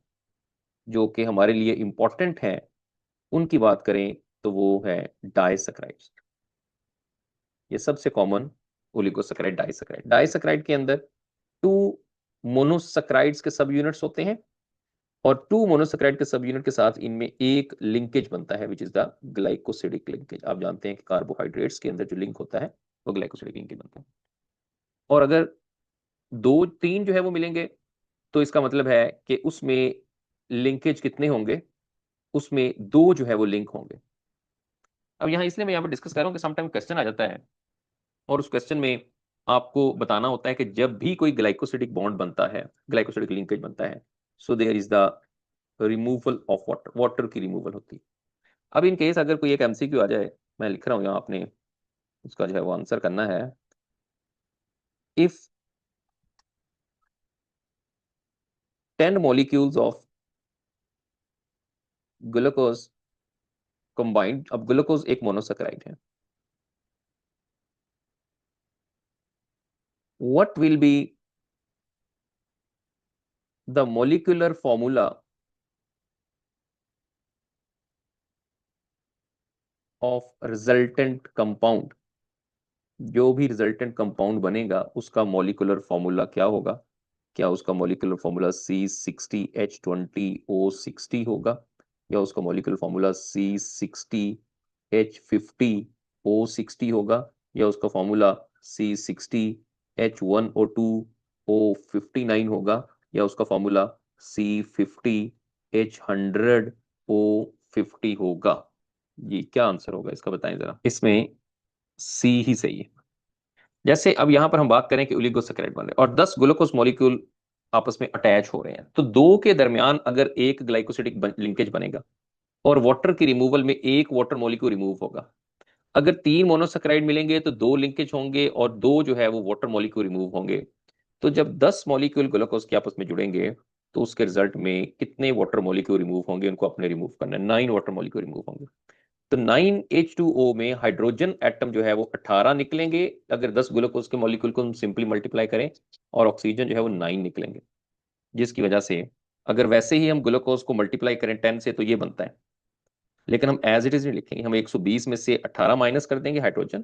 जो कि हमारे लिए इंपॉर्टेंट है, उनकी बात करें तो वो है डाइसैकेराइड्स। ये सबसे कॉमन ओलिगोसैकेराइड डाइसैकेराइड। डाइसैकेराइड के अंदर 2 मोनोसैकेराइड्स के सब यूनिट्स होते हैं, और 2 मोनोसैकेराइड के सब यूनिट के साथ इनमें एक लिंकेज बनता है, which is the glycosidic linkage. आप जानते हैं कि कार्बोहाइड्रेट्स के अंदर जो लिंक होता है वो ग्लाइकोसिडिक लिंकेज बनता है। और अगर 2 3 जो है वो मिलेंगे, तो इसका मतलब है कि उसमें लिंकेज कितने होंगे? उसमें 2 जो है वो लिंक होंगे। अब यहाँ इसलिए मैं यहाँ पर डिस्कस कर रहा हूँ कि समटाइम क्वेश्चन आ जाता है, और उस क्वेश्चन में आपको बताना होता है कि जब भी कोई ग्लाइकोसिडिक बॉन्ड बनता है, ग्लाइकोसिडिक लिंकेज बनता है, so there is the removal of water, water की रिमूवल होती है। अब इन केस अगर कोई एक एमसीक्यू आ जाए, मैं लिख रहा हूँ यहाँ, आपने उसका जो है वो आंसर करना है। If 10 molecules of glucose combined, अब ग्लूकोज एक मोनोसैकेराइड है, what will be the molecular formula of resultant compound? जो भी रिजल्टेंट कंपाउंड बनेगा उसका मॉलिक्यूलर फॉर्मूला क्या होगा? क्या उसका मॉलिक्यूलर फॉर्मूला C60H20O60 होगा, या उसका मॉलिक्यूलर फॉर्मूला C60H50O60 होगा, या उसका फॉर्मूला C60H1O2O59 होगा, या उसका फॉर्मूला C50H100O50 होगा? ये क्या आंसर होगा इसका, बताएं जरा। इसमें सी ही सही है। जैसे अब यहां पर हम बात करें कि ओलिगोसैकेराइड बन रहे हैं और 10 ग्लूकोज मॉलिक्यूल आपस में अटैच हो रहे हैं, तो 2 के दरमियान अगर एक ग्लाइकोसिडिक लिंकेज बनेगा और वाटर की रिमूवल में एक वाटर मॉलिक्यूल रिमूव होगा। अगर 3 मोनोसेकेराइड मिलेंगे तो 2 लिंकेज होंगे और 2 जो है वो वाटर मॉलिक्यूल रिमूव होंगे। तो जब 10 मॉलिक्यूल ग्लूकोज के आपस में जुड़ेंगे तो उसके रिजल्ट में कितने वाटर मॉलिक्यूल रिमूव होंगे, उनको अपने रिमूव करना है। 9 वाटर मॉलिक्यूल रिमूव होंगे। तो 9H2O में हाइड्रोजन एटम जो है वो 18 निकलेंगे अगर 10 ग्लूकोज के मॉलिक्यूल को हम सिंपली मल्टीप्लाई करें, और ऑक्सीजन जो है वो 9 निकलेंगे। जिसकी वजह से अगर वैसे ही हम ग्लूकोज को मल्टीप्लाई करें 10 से तो ये बनता है, लेकिन हम एज इट इज नहीं लिखेंगे। हम 120 में से 18 माइनस कर देंगे हाइड्रोजन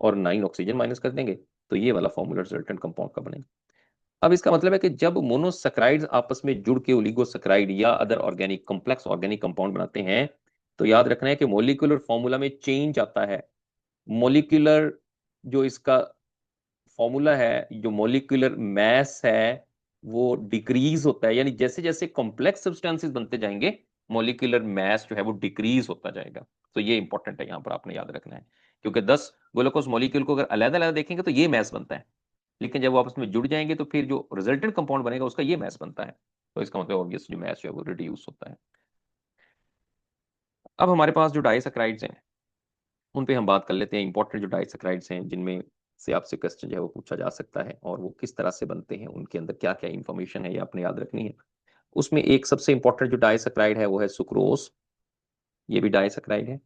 और 9 ऑक्सीजन माइनस कर देंगे, तो ये वाला फॉर्मूला रिजल्टेंट कंपाउंड का बनेगा। अब इसका मतलब है कि जब मोनोसैकराइड्स आपस में जुड़ के ओलिगोसैकराइड या other organic complex organic compound बनाते हैं, तो याद रखना है कि मोलिकुलर फॉर्मूला में चेंज आता है। मोलिकुलर जो इसका फॉर्मूला है, जो मोलिकुलर मास है, वो डिक्रीज होता है। यानी जैसे जैसे कॉम्प्लेक्स सब्सटेंसेस बनते जाएंगे मोलिकुलर मास जो है वो डिक्रीज होता जाएगा। तो ये इंपॉर्टेंट है, यहाँ पर आपने याद रखना है। क्योंकि 10 ग्लूकोज मॉलिक्यूल को अगर अलग अलग देखेंगे तो ये मास बनता है, लेकिन जब वो आपस में जुड़ जाएंगे तो फिर जो रिजल्टेंट कंपाउंड बनेगा उसका ये मास बनता है। तो इसका मतलब ऑब्वियस जो मास जो है वो रिड्यूस होता है। अब हमारे पास जो डाइसैकराइड्स हैं उन पे हम बात कर लेते हैं। इंपॉर्टेंट जो डाइसैकराइड्स हैं जिनमें से आपसे क्वेश्चन जो है वो पूछा जा सकता है, और वो किस तरह से बनते हैं, उनके अंदर क्या क्या इंफॉर्मेशन है, ये आपने याद रखनी है। उसमें एक सबसे इंपॉर्टेंट जो डाइसैकराइड है वो है सुक्रोज, ये भी डाइसैकराइड है।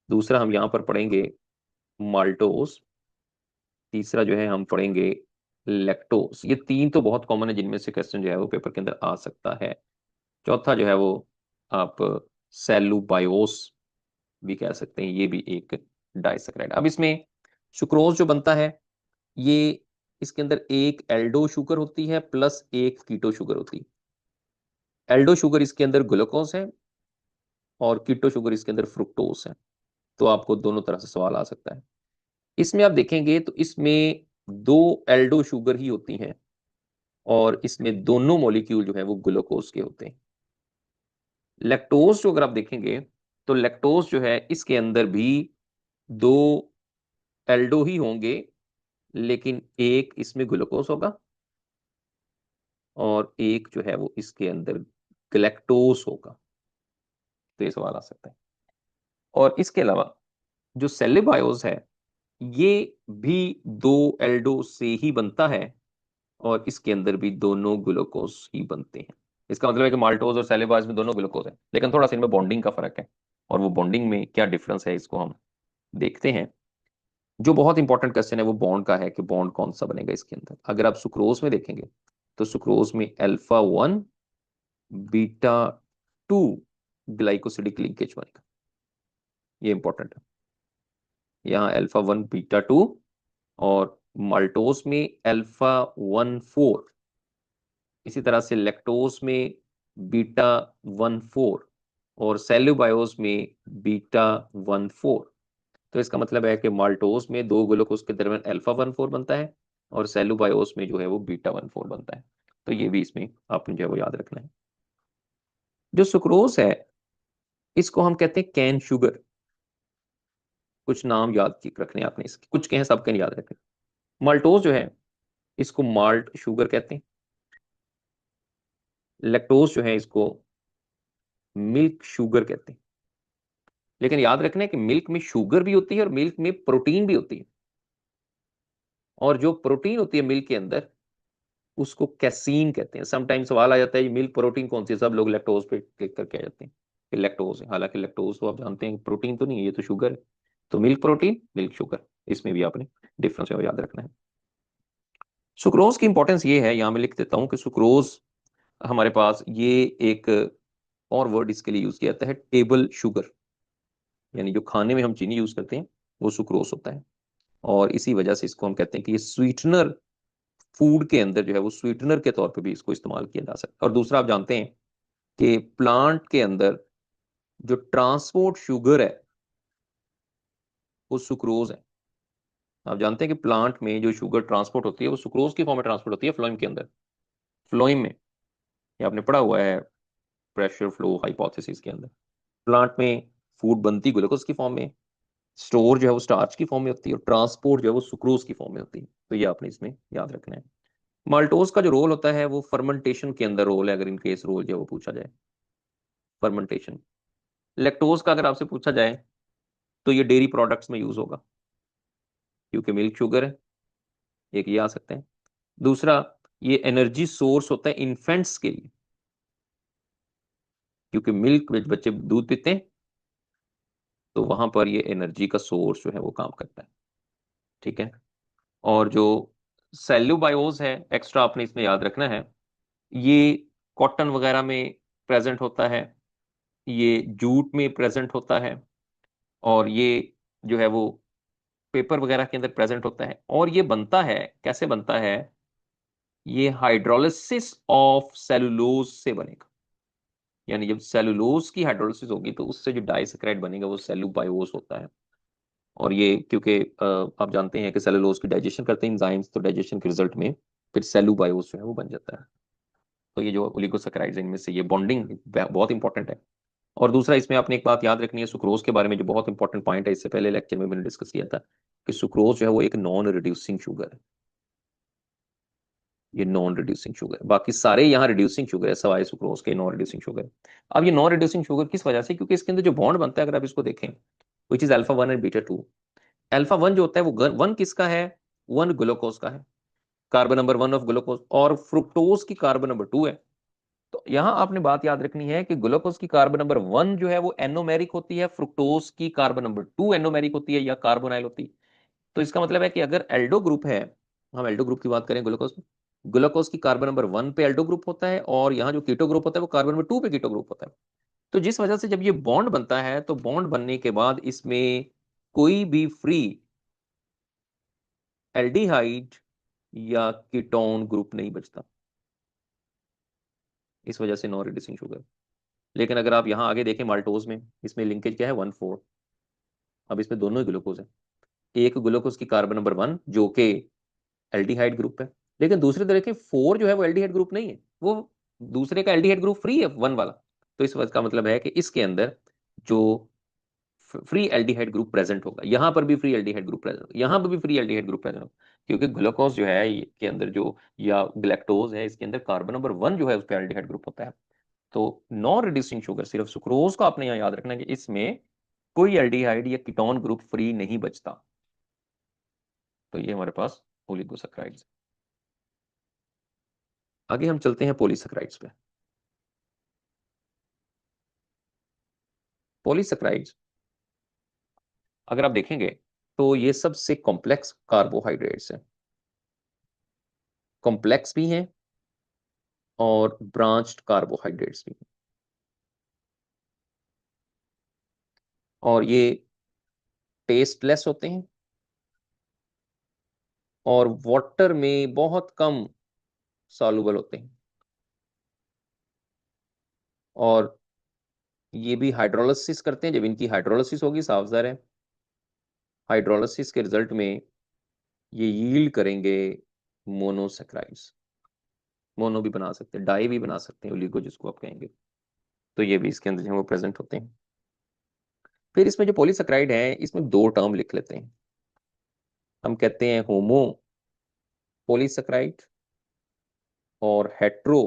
दूसरा हम यहाँ पर पढ़ेंगे माल्टोज। तीसरा जो है हम पढ़ेंगे लैक्टोज। ये तीन तो बहुत कॉमन है जिनमें से क्वेश्चन जो है वो पेपर के अंदर आ सकता है। चौथा जो है वो आप सेलुबायोस भी कह सकते हैं, ये भी एक डाइसैकराइड। अब इसमें सुक्रोज जो बनता है, ये इसके अंदर एक एल्डो शुगर होती है प्लस एक कीटो शुगर होती है। एल्डो शुगर इसके अंदर ग्लूकोज है और कीटो शुगर इसके अंदर फ्रुक्टोज है। तो आपको दोनों तरह से सवाल आ सकता है। इसमें आप देखेंगे तो इसमें दो एल्डो शुगर ही होती हैं और इसमें दोनों मॉलिक्यूल जो है वो ग्लूकोज के होते हैं। लैक्टोज जो अगर आप देखेंगे तो लैक्टोज जो है इसके अंदर भी दो एल्डो ही होंगे, लेकिन एक इसमें ग्लूकोज होगा और एक जो है वो इसके अंदर गैलेक्टोज होगा। तो ये सवाल आ सकता है। और इसके अलावा जो सेलेबायोस है ये भी दो एल्डो से ही बनता है और इसके अंदर भी दोनों ग्लूकोज ही बनते हैं। इसका मतलब है कि माल्टोज और सेलेबायोस में दोनों ग्लूकोज है, लेकिन थोड़ा सा इनमें बॉन्डिंग का फर्क है। और वो बॉन्डिंग में क्या डिफरेंस है इसको हम देखते हैं। जो बहुत इंपॉर्टेंट क्वेश्चन है वो बॉन्ड का है कि बॉन्ड कौन सा बनेगा इसके अंदर। अगर आप सुक्रोज में देखेंगे तो सुक्रोज में अल्फा 1 बीटा 2 ग्लाइकोसिडिक लिंकेज बनेगा। ये इंपॉर्टेंट है। यहाँ अल्फा 1 बीटा 2, और माल्टोस में अल्फा 1 4, इसी तरह से लैक्टोस में बीटा 1 4 और सेलुबायोस में बीटा 1 4। तो इसका मतलब है कि माल्टोस में दो ग्लूकोज के दरमियान अल्फा 1 4 बनता है और सेलुबायोस में जो है वो बीटा 1 4 बनता है। तो ये भी इसमें आपने जो है वो याद रखना है। जो सुक्रोज है इसको हम कहते हैं कैन शुगर। कुछ नाम याद रखने हैं आपने इसके, कुछ के हैं सबके नहीं याद रखने। माल्टोज जो है इसको माल्ट शुगर कहते हैं। लैक्टोज जो है इसको मिल्क शुगर कहते हैं। लेकिन याद रखना है कि मिल्क में शुगर भी होती है और मिल्क में प्रोटीन भी होती है, और जो प्रोटीन होती है मिल्क के अंदर उसको कैसीन कहते हैं। समटाइम सवाल आ जाता है मिल्क प्रोटीन कौन सी है, सब लोग लैक्टोज पे क्लिक करके आ जाते हैं कि लैक्टोज है। हालांकि लैक्टोज तो आप जानते हैं प्रोटीन तो नहीं है, ये तो शुगर है। तो मिल्क प्रोटीन मिल्क शुगर, इसमें भी आपने डिफरेंस है वो याद रखना है। सुक्रोज की इंपॉर्टेंस ये है, यहां मैं लिख देता हूं कि सुक्रोज हमारे पास ये एक और वर्ड इसके लिए यूज किया जाता है, टेबल शुगर। यानी जो खाने में हम चीनी यूज करते हैं वो सुक्रोज होता है, और इसी वजह से इसको हम कहते हैं कि ये स्वीटनर, फूड के अंदर जो है वो स्वीटनर के तौर पे भी इसको इस्तेमाल किया जा सकता है। और दूसरा आप जानते हैं कि प्लांट के अंदर जो ट्रांसपोर्ट शुगर है वो सुक्रोज है। आप जानते हैं कि प्लांट में जो शुगर ट्रांसपोर्ट होती है वो सुक्रोज की फॉर्म में ट्रांसपोर्ट होती है फ्लोएम के अंदर। फ्लोएम में, ये आपने पढ़ा हुआ है प्रेशर फ्लो हाइपोथेसिस के अंदर। प्लांट में फूड बनती ग्लूकोज की फॉर्म में, स्टोर जो है वो स्टार्च की फॉर्म में होती है, और ट्रांसपोर्ट जो है वो सुक्रोज की फॉर्म में होती है। तो ये आपने इसमें याद रखना है। माल्टोज का जो रोल होता है वो फर्मेंटेशन के अंदर रोल है, अगर इन केस रोल जो है वो पूछा जाए, फर्मेंटेशन। लैक्टोज का अगर आपसे पूछा जाए तो ये डेयरी प्रोडक्ट्स में यूज होगा क्योंकि मिल्क शुगर है, एक ये आ सकते हैं। दूसरा, ये एनर्जी सोर्स होता है इन्फेंट्स के लिए, क्योंकि मिल्क बच्चे दूध पीते हैं, तो वहां पर ये एनर्जी का सोर्स जो है वो काम करता है। ठीक है। और जो सेल्यूबायोज है, एक्स्ट्रा आपने इसमें याद रखना है, ये कॉटन वगैरह में प्रेजेंट होता है, ये जूट में प्रेजेंट होता है, और ये जो है वो पेपर वगैरह के अंदर प्रेजेंट होता है। और ये बनता है, कैसे बनता है, ये हाइड्रोलिसिस ऑफ सेलुलोज से बनेगा। यानी जब सेलुलोज की हाइड्रोलिसिस होगी तो उससे जो डाइसैकेराइड बनेगा वो सेलुबायोज होता है। और ये क्योंकि आप जानते हैं कि सेलुलोज की डाइजेशन करते हैं एंजाइम्स, तो डाइजेशन के रिजल्ट में फिर सेलुबायोज जो है वो बन जाता है। तो ये जो ओलिगोसैकेराइड्स इनमें से ये बॉन्डिंग बहुत इंपॉर्टेंट है। और दूसरा, इसमें आपने एक बात याद रखनी है सुक्रोज के बारे में, जो बहुत इंपॉर्टेंट पॉइंट है, इससे पहले लेक्चर में मैंने डिस्कस किया था कि सुक्रोज जो है वो एक नॉन रिड्यूसिंग शुगर है। ये नॉन रिड्यूसिंग शुगर, बाकी सारे यहाँ रिड्यूसिंग शुगर है सवाए सुक्रोज के, नॉन रिड्यूसिंग शुगर। अब ये नॉन रिड्यूसिंग शुगर किस वजह से, क्योंकि इसके अंदर जो बॉन्ड बनता है, अगर आप इसको देखें, which is alpha 1 and beta 2। Alpha 1 जो होता है वो 1 किसका है, 1 ग्लूकोज का है, कार्बन नंबर 1 ऑफ ग्लूकोज, और फ्रुक्टोज की कार्बन नंबर 2 है। तो यहां आपने बात याद रखनी है कि ग्लूकोज की कार्बन नंबर 1 जो है वो एनोमेरिक होती है, फ्रुक्टोज की कार्बन नंबर 2 एनोमेरिक होती है या कार्बोनाइल होती है। तो इसका मतलब है कि अगर एल्डो ग्रुप है, हम एल्डो ग्रुप की बात करें ग्लूकोज में, ग्लूकोज की कार्बन नंबर 1 पे एल्डो ग्रुप होता है, और यहाँ जो कीटो ग्रुप होता है वो कार्बन नंबर 2 पे कीटो ग्रुप होता है। तो जिस वजह से जब ये बॉन्ड बनता है, तो बॉन्ड बनने के बाद इसमें कोई भी फ्री एल्डिहाइड या कीटोन ग्रुप नहीं बचता, इस वजह से नॉन रिड्यूसिंग शुगर। लेकिन अगर आप यहाँ आगे देखें माल्टोज में, इसमें लिंकेज क्या है, 1,4। अब इसमें दोनों ही ग्लूकोज है, एक ग्लूकोज की कार्बन नंबर 1 जो कि एल्डिहाइड ग्रुप है, लेकिन दूसरी तरह के 4 जो है वो एल्डिहाइड ग्रुप नहीं है, वो दूसरे का एल्डिहाइड ग्रुप फ्री है 1 वाला। तो इस वजह का मतलब है कि इसके अंदर जो फ्री एल्डिहाइड ग्रुप प्रेजेंट होगा, यहां पर भी फ्री एल्डिहाइड ग्रुप प्रेजेंट होगा, यहां पर भी फ्री एल्डिहाइड ग्रुप प्रेजेंट होगा, क्योंकि ग्लूकोज जो है के अंदर जो, या ग्लैक्टोज है, इसके अंदर कार्बन नंबर 1 जो है उस पर एल्डिहाइड ग्रुप होता है। तो नॉन रिड्यूसिंग शुगर, सिर्फ सुक्रोज को आपने यहाँ याद रखना है कि इसमें कोई एल्डिहाइड या कीटोन ग्रुप फ्री नहीं बचता। तो ये हमारे पास ओलिगोसैकेराइड्स। आगे हम चलते हैं पॉलीसैकेराइड्स पे। पॉलीसैकेराइड्स अगर आप देखेंगे तो ये सबसे कॉम्प्लेक्स कार्बोहाइड्रेट्स हैं, कॉम्प्लेक्स भी हैं और ब्रांच्ड कार्बोहाइड्रेट्स भी हैं। और ये टेस्टलेस होते हैं और वाटर में बहुत कम सॉल्युबल होते हैं। और ये भी हाइड्रोलिसिस करते हैं, जब इनकी हाइड्रोलिसिस होगी साफ ज़ाहिर है, हाइड्रोलिसिस के रिजल्ट में ये यील्ड करेंगे मोनोसैकेराइड्स। मोनो भी बना सकते हैं, डाई भी बना सकते हैं, ओलिगो जिसको आप कहेंगे। तो ये भी इसके अंदर जो है वो प्रेजेंट होते हैं। फिर इसमें जो पॉलीसैकेराइड है, इसमें दो टर्म लिख लेते हैं। हम कहते हैं होमो पॉलीसैकेराइड और हेट्रो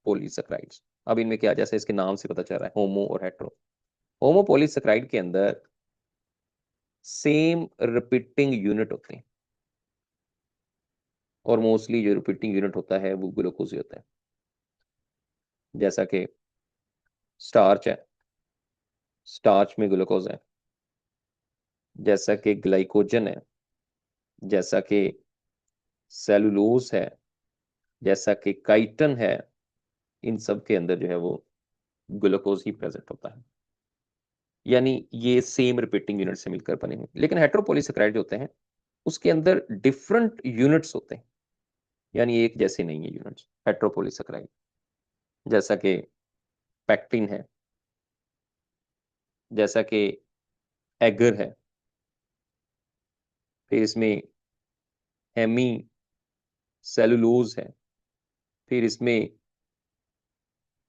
पॉलीसैकेराइड्स। अब इनमें क्या, जैसे इसके नाम से पता चल रहा है, होमो और हेट्रो। होमो पॉलीसैकेराइड के अंदर सेम रिपीटिंग यूनिट होते हैं, और मोस्टली जो रिपीटिंग यूनिट होता है वो ग्लूकोज ही होता है। जैसा कि स्टार्च है, स्टार्च में ग्लूकोज है, जैसा कि ग्लाइकोजन है, जैसा कि सेलुलोज है, जैसा कि काइटन है, इन सब के अंदर जो है वो ग्लूकोज ही प्रेजेंट होता है। यानी ये सेम रिपीटिंग यूनिट से मिलकर बने हुए। लेकिन हेट्रोपॉलीसैकेराइड जो होते हैं उसके अंदर डिफरेंट यूनिट्स होते हैं, यानी एक जैसे नहीं है यूनिट्स हेट्रोपॉलीसैकेराइड। जैसा कि पैक्टिन है, जैसा कि एगर है, फिर इसमें हेमी सेलुलोज है, फिर इसमें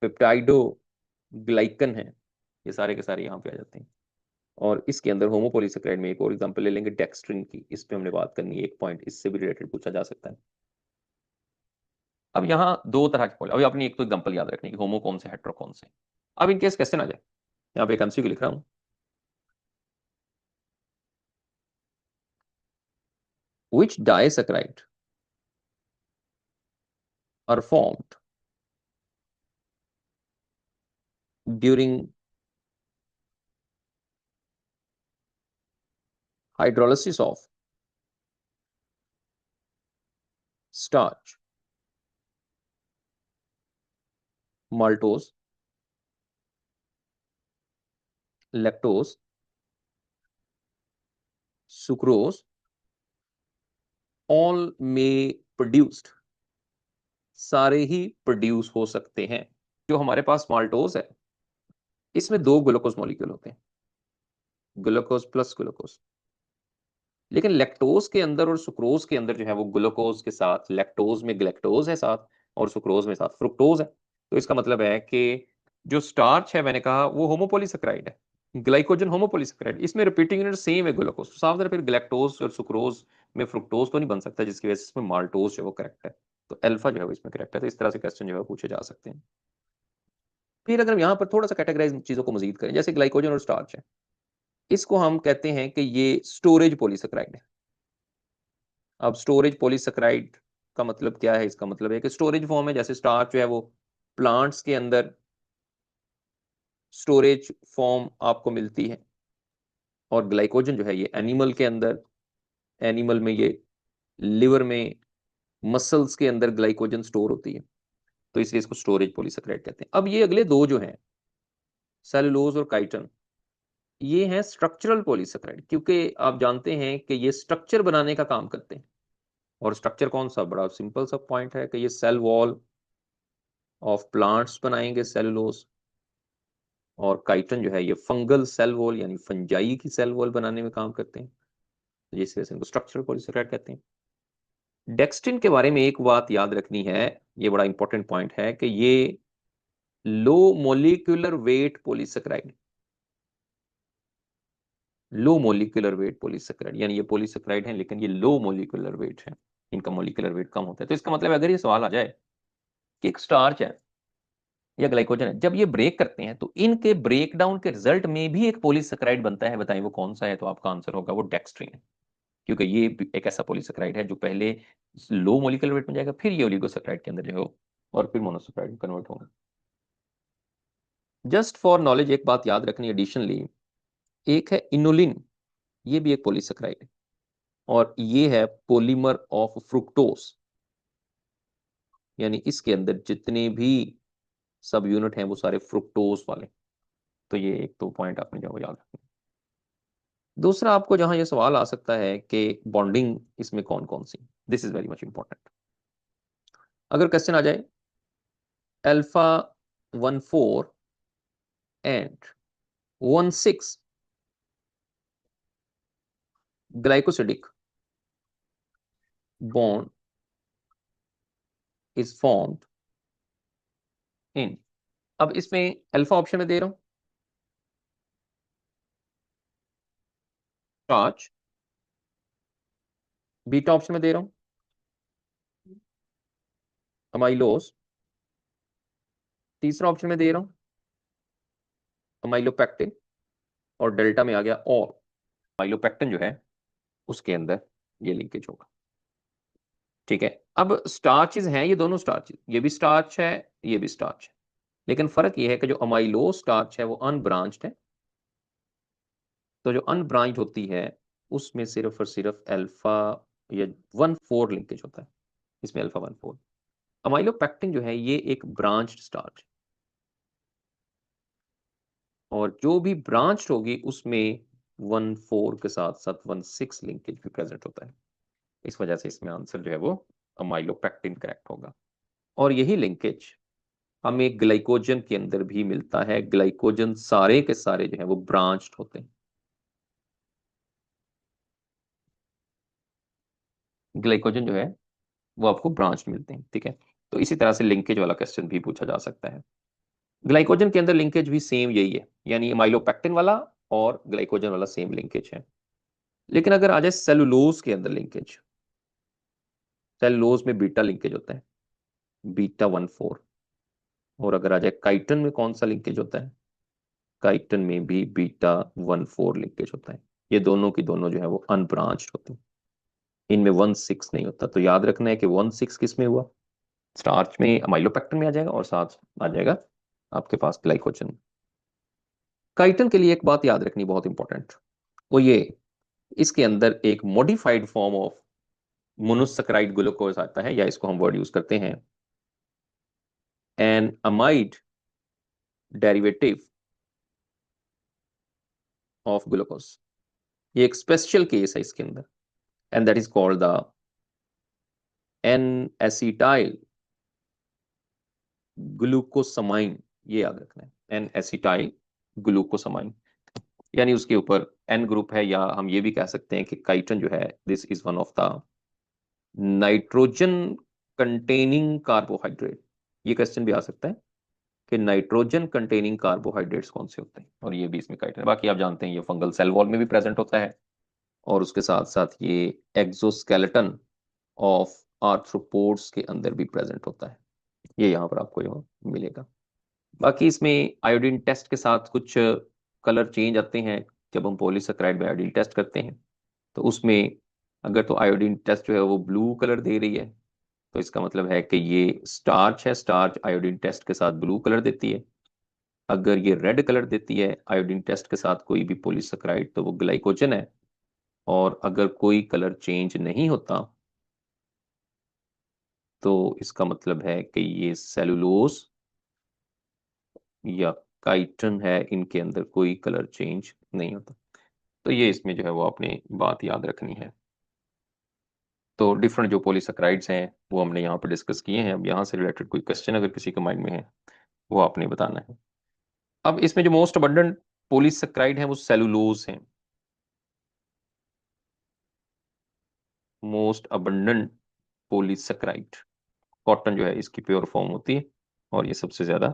पेप्टाइडो ग्लाइकन है, ये सारे के सारे यहाँ पे आ जाते हैं। और इसके अंदर होमोपॉलीसैकेराइड में एक और एग्जांपल ले लेंगे डेक्स्ट्रिन की, इस पे हमने बात करनी है, एक पॉइंट इससे भी रिलेटेड पूछा जा सकता है। अब यहाँ दो तरह के अभी अपनी एक तो एग्जांपल याद रखने की, होमो कौन से हेट्रो कौन से। अब इन केस क्वेश्चन आ जाए, यहाँ पे एक एमसीक्यू लिख रहा हूँ। which disaccharide are formed during hydrolysis of starch, maltose, lactose, sucrose, all may produced, सारे ही प्रोड्यूस हो सकते हैं। जो हमारे पास माल्टोज है, इसमें 2 ग्लूकोज मॉलिक्यूल होते हैं, ग्लूकोज प्लस ग्लूकोज। लेकिन लैक्टोज के अंदर और सुक्रोज के अंदर जो है वो ग्लूकोज के साथ लैक्टोज में ग्लैक्टोज है साथ, और सुक्रोज में साथ फ्रुक्टोज है। तो इसका मतलब है कि जो स्टार्च है, मैंने कहा वो होमोपोलीसेकेराइड है, ग्लाइकोजन होमोपोलीसेकेराइड, इसमें रिपीटिंग यूनिट सेम है ग्लूकोज। तो साफ फिर ग्लैक्टोज और सुक्रोज में फ्रुक्टोज तो नहीं बन सकता, जिसकी वजह से इसमें माल्टोज जो है वो करेक्ट है। तो अल्फा जो है वो इसमें करेक्ट है। तो इस तरह से क्वेश्चन जो है पूछे जा सकते हैं। फिर अगर हम यहाँ पर थोड़ा सा कैटेगराइज चीजों को मजीद करें, जैसे ग्लाइकोजन और स्टार्च है, इसको हम कहते हैं कि ये स्टोरेज पॉलीसेकेराइड है। अब स्टोरेज पॉलीसेकेराइड का मतलब क्या है? इसका मतलब है कि स्टोरेज फॉर्म है, जैसे स्टार्च जो है वो प्लांट्स के अंदर स्टोरेज फॉर्म आपको मिलती है, और ग्लाइकोजन जो है ये एनिमल के अंदर, एनिमल में ये लिवर में, मसल्स के अंदर ग्लाइकोजन स्टोर होती है। तो इसलिए इसको स्टोरेज पॉलीसेकेराइड कहते हैं। अब ये अगले दो जो हैं, सेलुलोज और काइटन, ये हैं स्ट्रक्चरल पॉलीसेकेराइड, क्योंकि आप जानते हैं कि ये स्ट्रक्चर बनाने का काम करते हैं। और स्ट्रक्चर कौन सा? बड़ा सिंपल सा पॉइंट है कि ये सेल वॉल ऑफ प्लांट्स बनाएंगे सेलुलोज, और काइटन जो है ये फंगल सेल वॉल यानी फंजाई की सेल वॉल बनाने में काम करते हैं। तो जिस वजह से इनको स्ट्रक्चरल पॉलीसेकेराइड कहते हैं। डेक्स्ट्रिन के बारे में एक बात याद रखनी है, ये बड़ा इंपॉर्टेंट पॉइंट है कि ये low molecular weight polysaccharide, low molecular weight polysaccharide, यानी ये पॉलीसेकेराइड है लेकिन ये लो मोलिकुलर वेट है, इनका मोलिकुलर वेट कम होता है। तो इसका मतलब अगर ये सवाल आ जाए कि एक स्टार्च है या ग्लाइकोजन है, जब ये ब्रेक करते हैं तो इनके ब्रेकडाउन के रिजल्ट में भी एक पॉलीसेकेराइड बनता है। बताएं वो कौन सा है? तो आपका आंसर होगा वो डेक्स्ट्रिन है, क्योंकि ये एक ऐसा पॉलीसेकेराइड है जो पहले लो मोलिकुलर वेट में जाएगा, फिर ये ओलिगोसेकेराइड के अंदर जो है और फिर मोनोसेकेराइड में कन्वर्ट होगा। जस्ट फॉर नॉलेज एक बात याद रखनी एडिशनली, एक है इनोलिन, ये भी एक पॉलीसेकेराइड है, और ये है पॉलीमर ऑफ फ्रुक्टोज, यानी इसके अंदर जितने भी सब यूनिट हैं वो सारे फ्रुक्टोज वाले। तो ये एक तो पॉइंट आपने जो याद रखना। दूसरा, आपको जहां ये सवाल आ सकता है कि बॉन्डिंग इसमें कौन कौन सी, this is very much important. अगर क्वेश्चन आ जाए alpha 1,4 and 1,6 glycosidic bond is formed in, अब इसमें अल्फा ऑप्शन में दे रहा हूं स्टार्च, बीटा ऑप्शन में दे रहा हूं अमाइलोस, तीसरा ऑप्शन में दे रहा हूं अमाइलोपेक्टिन, और डेल्टा में आ गया और अमाइलोपेक्टिन जो है उसके अंदर ये लिंकेज होगा। ठीक है, अब स्टार्चेस हैं ये दोनों स्टार्च, ये भी स्टार्च है, ये भी स्टार्च है, लेकिन फर्क ये है कि जो अमाइलोस स्टार्च है वो अनब्रांच्ड है। तो जो अनब्रांच्ड होती है उसमें सिर्फ और सिर्फ अल्फा या 1,4 लिंकेज होता है, इसमें अल्फा 1,4। अमाइलोपेक्टिन जो है ये एक ब्रांच्ड स्टार्च, और जो भी ब्रांच्ड होगी उसमें 1,4 के साथ साथ 1,6 लिंकेज भी प्रेजेंट होता है। इस वजह से इसमें आंसर जो है वो अमाइलोपेक्टिन करेक्ट होगा। और यही लिंकेज हमें ग्लाइकोजन के अंदर भी मिलता है। ग्लाइकोजन सारे के सारे जो है वो ब्रांच्ड होते हैं, ग्लाइकोजन जो है वो आपको ब्रांच मिलते हैं। ठीक है, तो इसी तरह से लिंकेज वाला क्वेश्चन भी पूछा जा सकता है। ग्लाइकोजन के अंदर लिंकेज भी सेम यही है, यानी माइलोपेक्टिन वाला और ग्लाइकोजन वाला सेम लिंकेज है। लेकिन अगर आ जाए सेलुलोज के अंदर लिंकेज, सेलुलोज में बीटा लिंकेज होता है, बीटा 1,4। और अगर आ जाए काइटन में कौन सा लिंकेज होता है? काइटन में भी बीटा 1,4 लिंकेज होता है। ये दोनों की दोनों जो है वो अनब्रांच्ड होते हैं। इनमें 1,6 नहीं होता। तो याद रखना है कि 1,6 किस में हुआ, स्टार्च में, अमाइलोपेक्टिन में आ जाएगा, और साथ आ जाएगा आपके पास ग्लाइकोजन। काइटन के लिए एक बात याद रखनी बहुत इंपॉर्टेंट, वो ये, इसके अंदर एक modified form of monosaccharide glucose आता है, या इसको हम वर्ड यूज करते हैं N amide derivative of glucose. ये एक स्पेशल केस है इसके अंदर, and that is called the N acetyl glucosamine. ये याद रखना है, एन एसिटाइल ग्लूकोसमाइन, यानी उसके ऊपर एन ग्रुप है, या हम ये भी कह सकते हैं कि काइटन जो है this is one of the nitrogen containing carbohydrate. ये क्वेश्चन भी आ सकता है कि नाइट्रोजन कंटेनिंग कार्बोहाइड्रेट्स कौन से होते हैं, और ये भी इसमें काइटन है। बाकी आप जानते हैं ये फंगल सेल वॉल में भी प्रेजेंट होता है, और उसके साथ साथ ये एक्सोस्केलेटन ऑफ आर्थ्रोपोड्स के अंदर भी प्रेजेंट होता है। ये यहाँ पर आपको यहाँ मिलेगा। बाकी इसमें आयोडीन टेस्ट के साथ कुछ कलर चेंज आते हैं जब हम पॉलीसेकेराइड में आयोडीन टेस्ट करते हैं। तो उसमें अगर तो आयोडीन टेस्ट जो है वो ब्लू कलर दे रही है, तो इसका मतलब है कि ये स्टार्च है, स्टार्च आयोडीन टेस्ट के साथ ब्लू कलर देती है। अगर ये रेड कलर देती है आयोडीन टेस्ट के साथ कोई भी पॉलीसेकेराइड, तो वो ग्लाइकोजन है। और अगर कोई कलर चेंज नहीं होता, तो इसका मतलब है कि ये सेलुलोज या काइटन है, इनके अंदर कोई कलर चेंज नहीं होता। तो ये इसमें जो है वो आपने बात याद रखनी है। तो डिफरेंट जो पॉलीसेकेराइड्स हैं वो हमने यहाँ पर डिस्कस किए हैं। अब यहाँ से रिलेटेड कोई क्वेश्चन अगर किसी के माइंड में है, वो आपने बताना है। अब इसमें जो मोस्ट अबंडेंट पॉलीसेकेराइड है वो सेलुलोज हैं। मोस्ट अबंडेंट पॉलीसेकेराइड, कॉटन जो है इसकी प्योर फॉर्म होती है, और ये सबसे ज्यादा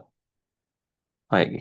आएगी।